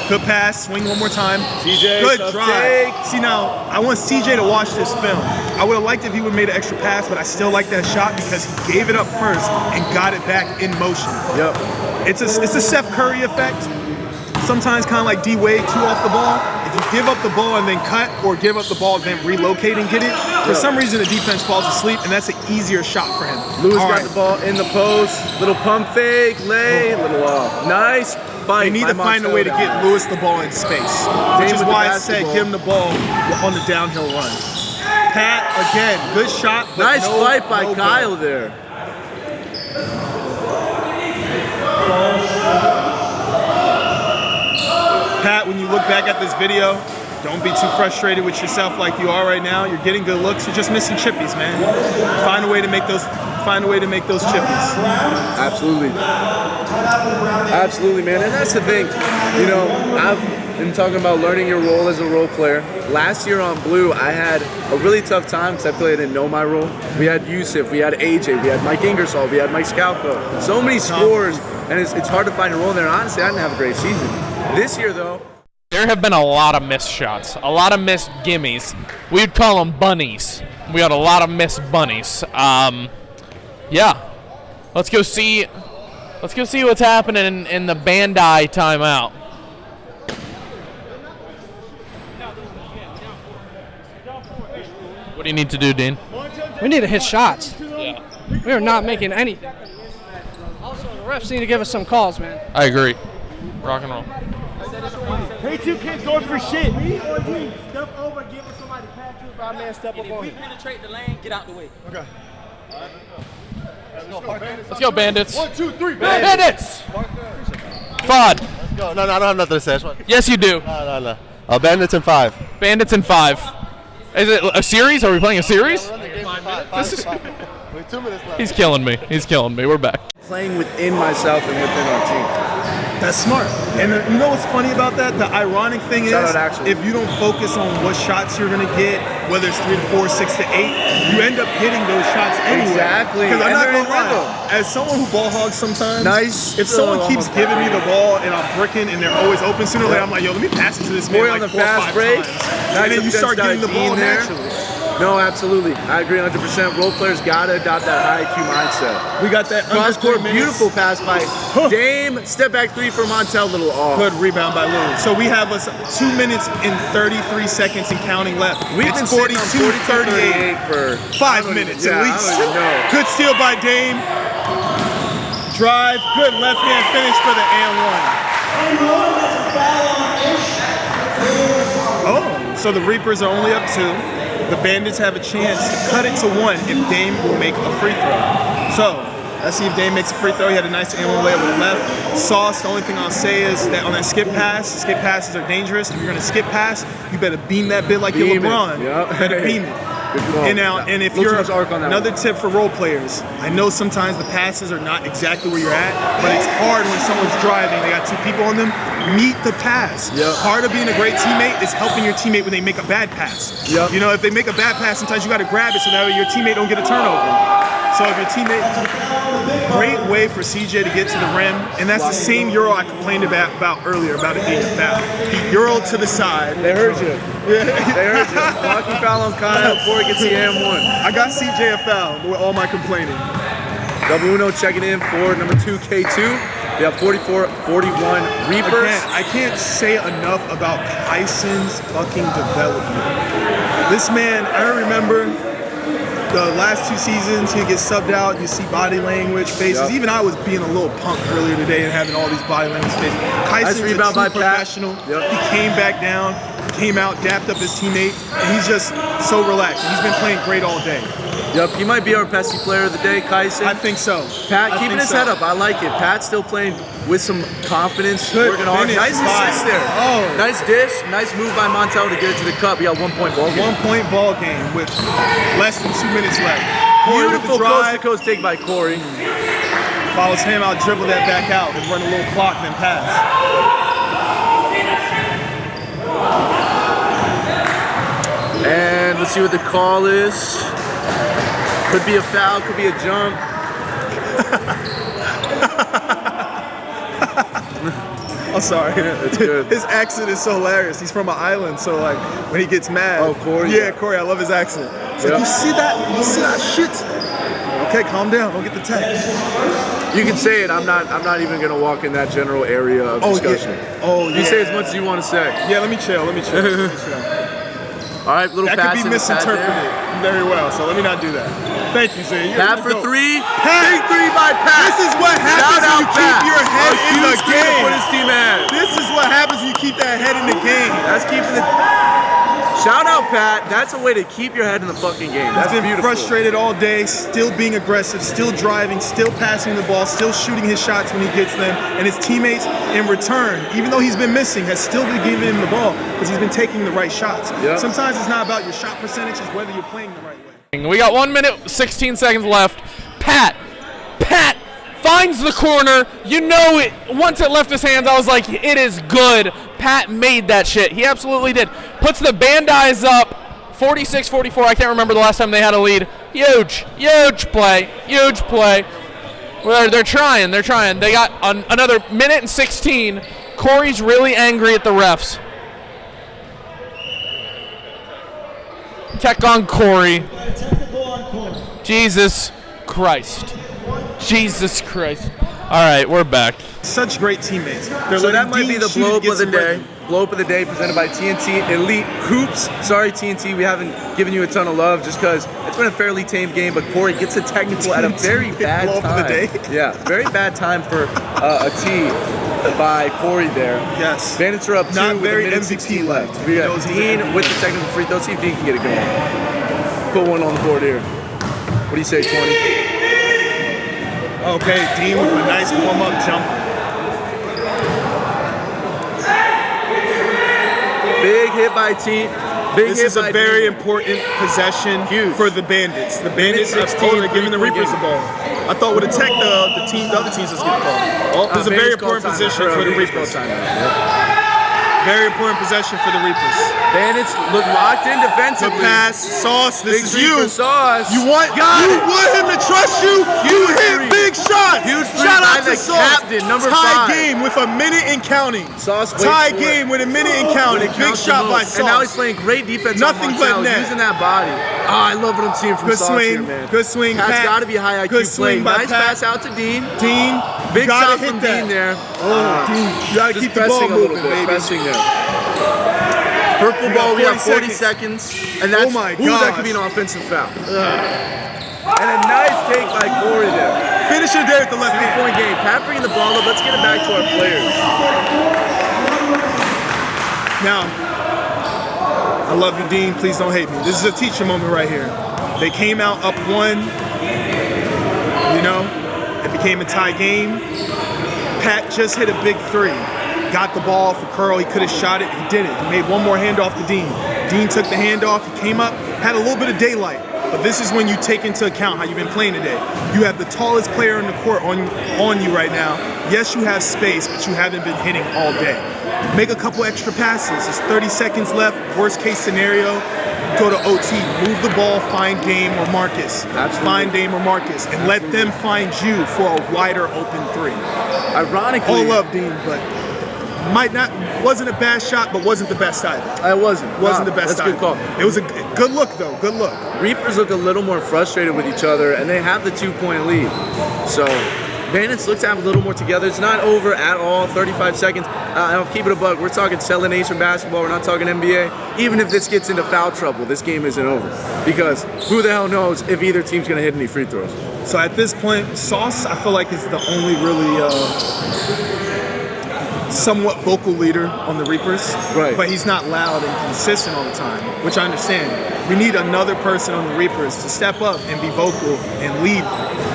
Good pass. Swing one more time. CJ, Good tough drive. take. See, now, I want CJ to watch this film. I would have liked if he would have made an extra pass, but I still like that shot because he gave it up first and got it back in motion. Yep. It's a Steph Curry effect. Sometimes kind of like D-Wade, two off the ball. If you give up the ball and then cut, or give up the ball and then relocate and get it, for some reason the defense falls asleep, and that's an easier shot for him. Lewis All got right. the ball in the post. Little pump fake, lay, little off. Nice fight. They need by to find a Montel way to down get there. Lewis the ball in space, which is with the why I said basketball. give him the ball on the downhill run. Pat, again, good shot. But Nice no- fight by no Kyle goal. there. Pat, when you look back at this video, don't be too frustrated with yourself like you are right now. You're getting good looks. You're just missing chippies, man. Find a way to make those. Find a way to make those chippies. Absolutely. Absolutely, man. And that's the thing. You know, I've been talking about learning your role as a role player. Last year on Blue, I had a really tough time because I feel like I didn't know my role. We had Yusuf, we had AJ, we had Mike Ingersoll, we had Mike Scalco. So many scores, and it's hard to find a role there. And honestly, I didn't have a great season. This year, though, There have been a lot of missed shots, a lot of missed gimmies. We'd call them bunnies. We got a lot of missed bunnies. Yeah, let's go see what's happening in the Bandai timeout. What do you need to do, Dean? We need to hit shots. Yeah, We are not making anything. Also, the refs need to give us some calls, man. I agree. Rock and roll. Hey, two kids going for shit. Me or D, step over, give us somebody pass to 5 man, step up on it. Penetrate the lane, get out the way. Okay. Let's go, Bandits. 1, 2, 3, Bandits! Fod. Let's go. No, I don't have nothing to say. That's what. Yes, you do. No. Bandits in 5. Bandits in 5. Is it a series? Are we playing a series? This is- 2 minutes left. He's killing me. He's killing me. We're back. playing within myself and within our team. That's smart. And you know what's funny about that? The ironic thing is, Shout out Axel. if you don't focus on what shots you're going to get, whether it's 3 to 4, 6 to 8, you end up getting those shots anyway. Exactly. Because I'm And not they're going in to lie. rhythm. As someone who ball hogs sometimes, Nice. if someone keeps almost giving me got the ball and I'm bricking and they're always open sooner or later, I'm like, yo, let me pass it to this man Boy like on the 4 or fast 5 break. times. Nice And then you start defense getting the by ball Dean there. naturally. No, absolutely. I agree 100%. Role players gotta adopt that high IQ mindset. We got that Cross under court, 3 minutes. beautiful pass by Dame. Step back 3 for Montel, little off. Good rebound by Lou. So we have us 2 minutes and 33 seconds and counting left. We've been It's sitting on 42-38. 42-38 for 5 minutes yeah, at I least. don't even know. Good steal by Dame. Drive. Good left hand finish for the and one. Oh, so the Reapers are only up 2. The Bandits have a chance to cut it to 1 if Dame will make a free throw. So let's see if Dame makes a free throw. He had a nice and one layup with the left. Sauce, the only thing I'll say is that on that skip passes are dangerous. If you're gonna skip pass, you better beam that bit like you're Beam it. LeBron. Yep. You better beam it. Good call. And now, Yeah. and if Little you're too much arc on that another one. tip for role players, I know sometimes the passes are not exactly where you're at, but it's hard when someone's driving. They got 2 people on them. Meet the pass. Yep. Part of being a great teammate is helping your teammate when they make a bad pass. Yep. You know, if they make a bad pass, sometimes you got to grab it so that way your teammate don't get a turnover. So if your teammate, great way for CJ to get to the rim, and that's the same Euro I complained about earlier, about it being a foul. He Euro'd to the side. They heard you. They heard you. Blocking foul on Kyle before he gets the M1. I got CJ a foul with all my complaining. Double Uno checking in for number 2, K2. We have 44-41 Reapers. Again, I can't say enough about Tyson's fucking development. This man, I remember the last 2 seasons, he'd get subbed out, you see body language, faces. Yep. Even I was being a little punk earlier today and having all these body language faces. Tyson's a true professional. Yep. He came back down, came out, dapped up his teammate, and he's just so relaxed. He's been playing great all day. Yep, he might be our Pesty player of the day, Kyson. I think so. Pat keeping his head up. I like it. Pat's still playing with some confidence, working hard. Nice assist there. Oh. Nice dish. Nice move by Montel to get it to the cup. We got 1 point ball game. 1 point ball game with less than 2 minutes left. Corey with the Beautiful drive. coast-to-coast take by Corey. Follows him, I'll dribble that back out and run a little clock, then pass. And let's see what the call is. Could be a foul, could be a jump. I'm sorry. It's good. His accent is so hilarious. He's from an island, so like when he gets mad. Oh, Corey? Yeah, Corey, I love his accent. It's like, you see that? You see that shit? Okay, calm down. Don't get the text. You can say it. I'm not even gonna walk in that general area of discussion. Yeah. Oh, You say as much as you want to say. Yeah, let me chill. Let me chill. All right, little That pass could be in the pad misinterpreted very well, so let me not do that. Thank you, Zay. Pat for 3. Pat. Big 3 by Pat. This is what happens when you keep your head in the game. Put his team at. This is what happens when you keep that head in the game. That's keeping the. Shout out, Pat. That's a way to keep your head in the fucking game. That's He's been beautiful. frustrated all day, still being aggressive, still driving, still passing the ball, still shooting his shots when he gets them. And his teammates, in return, even though he's been missing, has still been giving him the ball because he's been taking the right shots. Yep. Sometimes it's not about your shot percentage, it's whether you're playing the right way. We got 1 minute, 16 seconds left. Pat finds the corner. You know it. Once it left his hands, I was like, it is good. Pat made that shit. He absolutely did. Puts the Bandits up, 46-44. I can't remember the last time they had a lead. Huge play. Well, they're trying. They got another minute and 16. Corey's really angry at the refs. Tech on Corey. Jesus Christ. All right, we're back. Such great teammates. So that might be the blow up of the day. Blow up of the day presented by TNT Elite Hoops. Sorry, TNT, we haven't given you a ton of love just because it's been a fairly tame game, but Corey gets a technical at a very bad blow time. up of the day. Yeah, very bad time for a T by Corey there. Yes. Bandits are up 2 Not with very a minute MVP 16 left. We got knows he's Dean MVP. with the technical free throw. See if Dean can get it going. Put one on the board here. What do you say, 20? Okay, Dean with a nice warm-up jumper. Big hit by T. This is a very important possession for the Bandits. The Bandits are giving the Reapers the ball. I thought with a tech, the other teams was get the ball. Oh, this is a very important position for the Reapers. Very important possession for the Reapers. Bandits look locked in defensively. The pass, Sauce, this is you. Sauce. You want him to trust you. You hit big shots. Huge Shout out to Sauce. captain, number Tie 5. game with a minute and counting. Sauce Tie game with a minute and counting. Big shot by Sauce. And now he's playing great defense. Nothing on but Montel, net. using that body. Oh, I love what I'm seeing from Good Sauce swing. here, man. Good swing. Pat's got to be a high IQ Good play. swing by Nice Pat. pass out to Dean. Dean, Big you gotta shot hit from that. Dean there. Oh, Dean, you gotta Just keep the ball pressing a little moving, bit. baby. Pressing there. Purple ball, we have 40 seconds. And that's, Oh my that gosh. could be an offensive foul. And a nice take by Corey there. Finish it there with the left hand. 3-point game. Pat bringing the ball up. Let's get it back to our players. Now, I love you, Dean. Please don't hate me. This is a teacher moment right here. They came out up 1. You know, it became a tie game. Pat just hit a big 3. Got the ball for Curl. He could have shot it. He didn't. He made one more handoff to Dean. Dean took the handoff. He came up, had a little bit of daylight. But this is when you take into account how you've been playing today. You have the tallest player in the court on you right now. Yes, you have space, but you haven't been hitting all day. Make a couple extra passes. There's 30 seconds left. Worst case scenario, go to OT. Move the ball, find Dame or Marcus. Absolutely. Find Dame or Marcus, and let them find you for a wider open three. Ironically, All love Dean, but wasn't a bad shot, but wasn't the best either. It wasn't. Wasn't the best That's a good call. It was a good look though. Good look. Reapers look a little more frustrated with each other, and they have the 2-point lead. So Bandits look to have a little more together. It's not over at all. 35 seconds. I'll keep it a buck. We're talking Celebration basketball. We're not talking NBA. Even if this gets into foul trouble, this game isn't over. Because who the hell knows if either team's going to hit any free throws. So at this point, Sauce, I feel like, is the only really somewhat vocal leader on the Reapers. Right. But he's not loud and consistent all the time, which I understand. We need another person on the Reapers to step up and be vocal and lead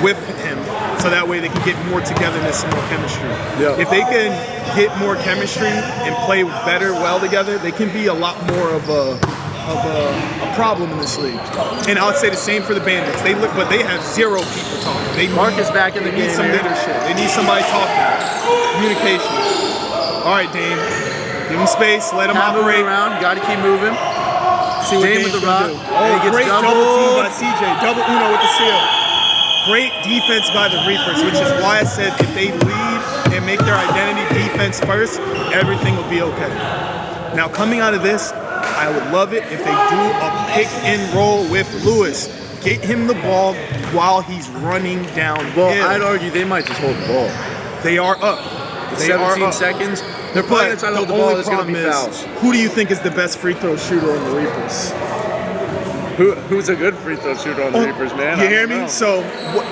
with him, so that way they can get more togetherness and more chemistry. Yeah. If they can get more chemistry and play well together, they can be a lot more of a problem in this league. And I would say the same for the Bandits. But they have zero people talking. Marcus back in the They need game, some man. leadership. They need somebody talking. Communication. All right, Dame. Give him space. Let him Not operate. moving around. You got to keep moving. See what Dame Dame's with the gonna rock. do. And he gets Great double doubled. team by CJ. Double Uno with the seal. Great defense by the Reapers, which is why I said if they lead and make their identity defense first, everything will be okay. Now, coming out of this, I would love it if they do a pick and roll with Lewis. Get him the ball while he's running downhill. Well, I'd argue they might just hold the ball. They are up. They are 17 up. seconds. They're probably going to try to hold the ball. There's going to be fouls. Who do you think is the best free throw shooter on the Reapers? Who's a good free throw shooter on the Reapers, man? You I hear don't me? know. So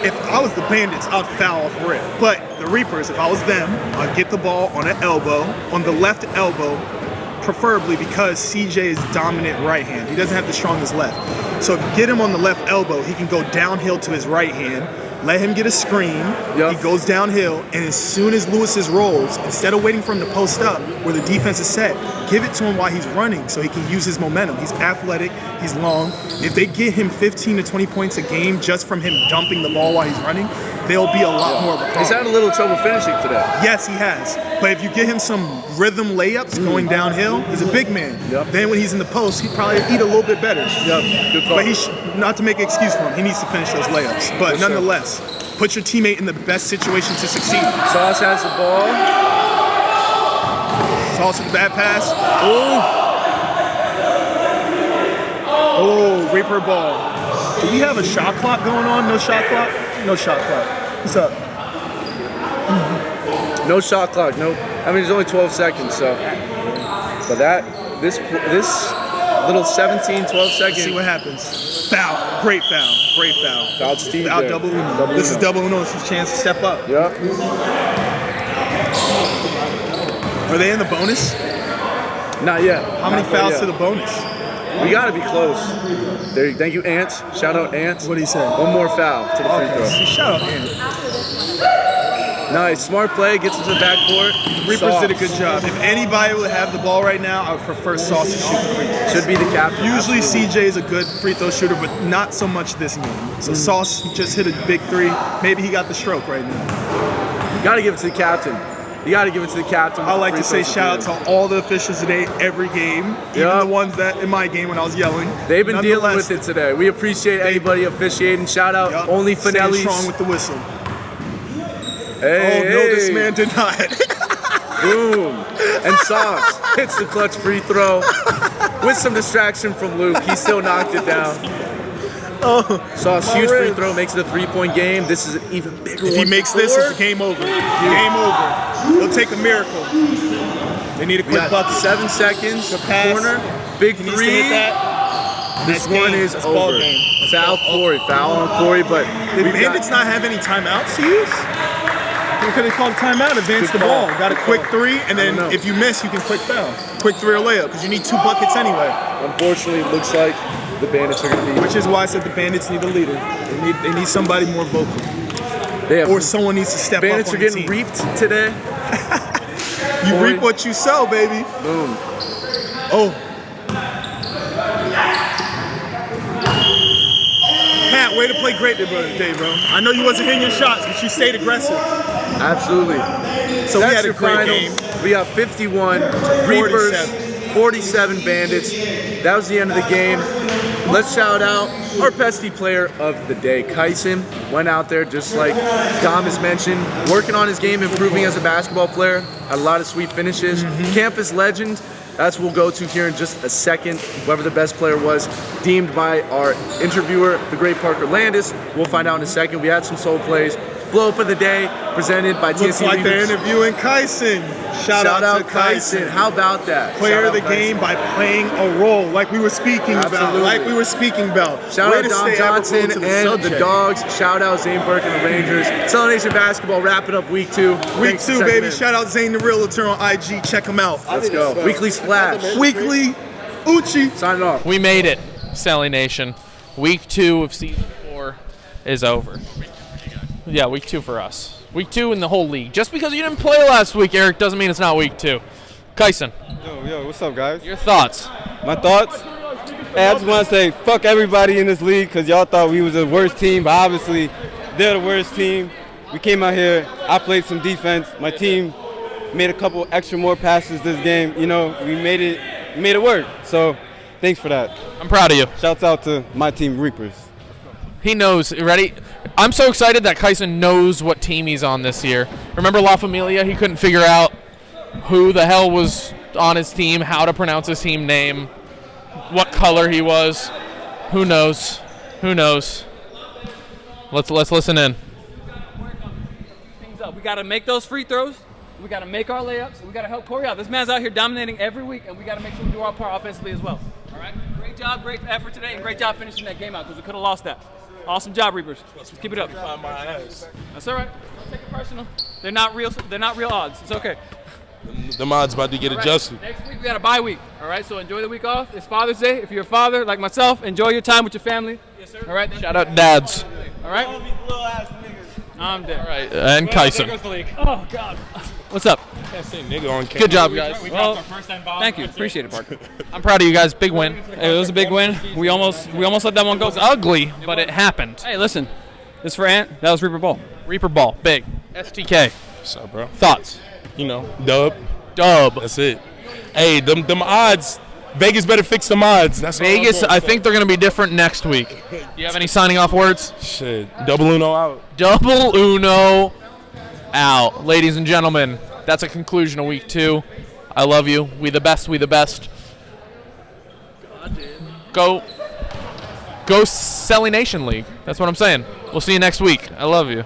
if I was the Bandits, I'd foul off rip. But the Reapers, if I was them, I'd get the ball on an elbow, on the left elbow, preferably because CJ is dominant right hand. He doesn't have the strongest left. So if you get him on the left elbow, he can go downhill to his right hand. Let him get a screen. Yep. He goes downhill, and as soon as Lewis's rolls, instead of waiting for him to post up where the defense is set, give it to him while he's running so he can use his momentum. He's athletic, he's long. If they get him 15 to 20 points a game just from him dumping the ball while he's running, there'll be a lot more of a problem. He's had a little trouble finishing today. Yes, he has. But if you get him some rhythm layups going downhill, he's a big man. Yep. Then when he's in the post, he'd probably eat a little bit better. Yep, good call. But not to make an excuse for him, he needs to finish those layups. But For sure. nonetheless, put your teammate in the best situation to succeed. Sauce has the ball. Sauce with the bad pass. Oh, Reaper ball. Do we have a shot clock going on? No shot clock? No shot clock. What's up? No shot clock. No. I mean, there's only 12 seconds. So, but this little 17, 12 seconds. See what happens. Foul. Great foul. Great foul. Fouled Steve Foul there. double Uno. Double This is Uno. double Uno. This is a chance to step up. Yep. Are they in the bonus? Not yet. How many fouls to the bonus? We got to be close. There. Thank you, Ants. Shout out, Ants. What did he say? One more foul to the free throw. Okay. Shout out, man. Nice. Smart play. Gets into the backcourt. Reapers Sauce. did a good job. If anybody would have the ball right now, I would prefer Sauce to shoot the free throws. Should be the captain. Usually Absolutely. CJ is a good free throw shooter, but not so much this game. So Sauce just hit a big three. Maybe he got the stroke right now. Got to give it to the captain. You got to give it to the captain. I like to say shout out to all the officials today, every game, even the ones that in my game when I was yelling. They've been dealing Nonetheless, with it today. We appreciate anybody officiating. Shout out only staying Finelli's. strong with the whistle. Hey, Oh no, this man did not. Boom. And Sauce hits the clutch free throw with some distraction from Luke. He still knocked it down. Sauce, huge free throw, makes it a 3-point game. This is an even bigger If one. he makes this, it's a game over. Game over. He'll take a miracle. They need a We quick got bucket. 7 seconds. The pass. Corner. Big He needs to three. hit that. This That's one game. is That's ball over. game. That's Foul ball- Corey. Foul on Corey, but Did we've Bandits got, not have any timeouts to use? We could have called a timeout, advance the Good call. ball. Got a quick three, and then know. if you miss, you can quick foul. Quick three or layup, because you need 2 buckets anyway. unfortunately, it looks like the Bandits are going to be. Which is why I said the Bandits need a leader. They need somebody more vocal. They have, Or someone needs to step Bandits up are on the getting team. reaped today. You Corey. reap what you sow, baby. Boom. Oh. Pat, way to play great today, bro. I know you wasn't hitting your shots, but you stayed aggressive. Absolutely. So That's we had a your great final. game. We got 51 Reapers, 47 Bandits. That was the end of the game. let's shout out our pesty player of the day, Kyson. Went out there just like Dom has mentioned, working on his game, improving as a basketball player. Had a lot of sweet finishes. Campus legend. That's what we'll go to here in just a second. Whoever the best player was, deemed by our interviewer, the great Parker Landis. We'll find out in a second. We had some soul plays. Blow up of the day, presented by TNT Looks like Elite they're Hoops. interviewing Kyson. Shout out to Kyson. How about that? Player of Shout the out game Kyson. by playing a role, like we were speaking about. Shout Way out to Dom stay Johnson apropos to the and the subject. Dogs. Shout out Zane Burke and the Rangers. Celebration Basketball wrapping up week 2. Week Thanks for 2, checking baby. in. Shout out Zane the Realtor on IG. Check him out. Let's go. Weekly Splash. Weekly Uchi. Signing off. We made it, Sally Nation. Week 2 of season 4 is over. Yeah, week 2 for us. Week 2 in the whole league. Just because you didn't play last week, Eric, doesn't mean it's not week 2. Kyson, Yo, what's up, guys? your thoughts? My thoughts? Hey, I just want to say fuck everybody in this league because y'all thought we was the worst team, but obviously they're the worst team. We came out here, I played some defense. My team made a couple extra more passes this game. You know, we made it work. So thanks for that. I'm proud of you. Shouts out to my team, Reapers. He knows. Ready? I'm so excited that Kyson knows what team he's on this year. Remember La Familia? He couldn't figure out who the hell was on his team, how to pronounce his team name, what color he was. Who knows? Who knows? Let's listen in. Things up. We got to make those free throws. We got to make our layups. And we got to help Corey out. This man's out here dominating every week, and we got to make sure we do our part offensively as well. All right? Great job, great effort today, and great job finishing that game out because we could have lost that. Awesome job, Reapers. Keep it up. That's all right. Don't take it personal. They're not real odds. It's okay. The odds about to get adjusted. Next week we got a bye week. All right, so enjoy the week off. It's Father's Day. If you're a father like myself, enjoy your time with your family. Yes, sir. All right. Shout out dads. All right. I'm dead. All right, and Kyson. Oh God. What's up? Can't say nigga on camera. Good job, guys. Well, thank you. Appreciate it, Parker. I'm proud of you guys. Big win. Hey, it was a big win. We almost let that one go. It was ugly, but it happened. Hey, listen. This for Ant. That was Reaper Ball. Reaper Ball. Big. STK. What's up, bro? Thoughts? You know, dub. Dub. That's it. Hey, them odds. Vegas better fix them odds. That's all Vegas, I'm gonna I say. think they're going to be different next week. Do you have any signing off words? Shit. Double Uno out. Double Uno out. Ladies and gentlemen, that's a conclusion of week 2. I love you. We the best. We the best. Go Selly Nation League. That's what I'm saying. We'll see you next week. I love you.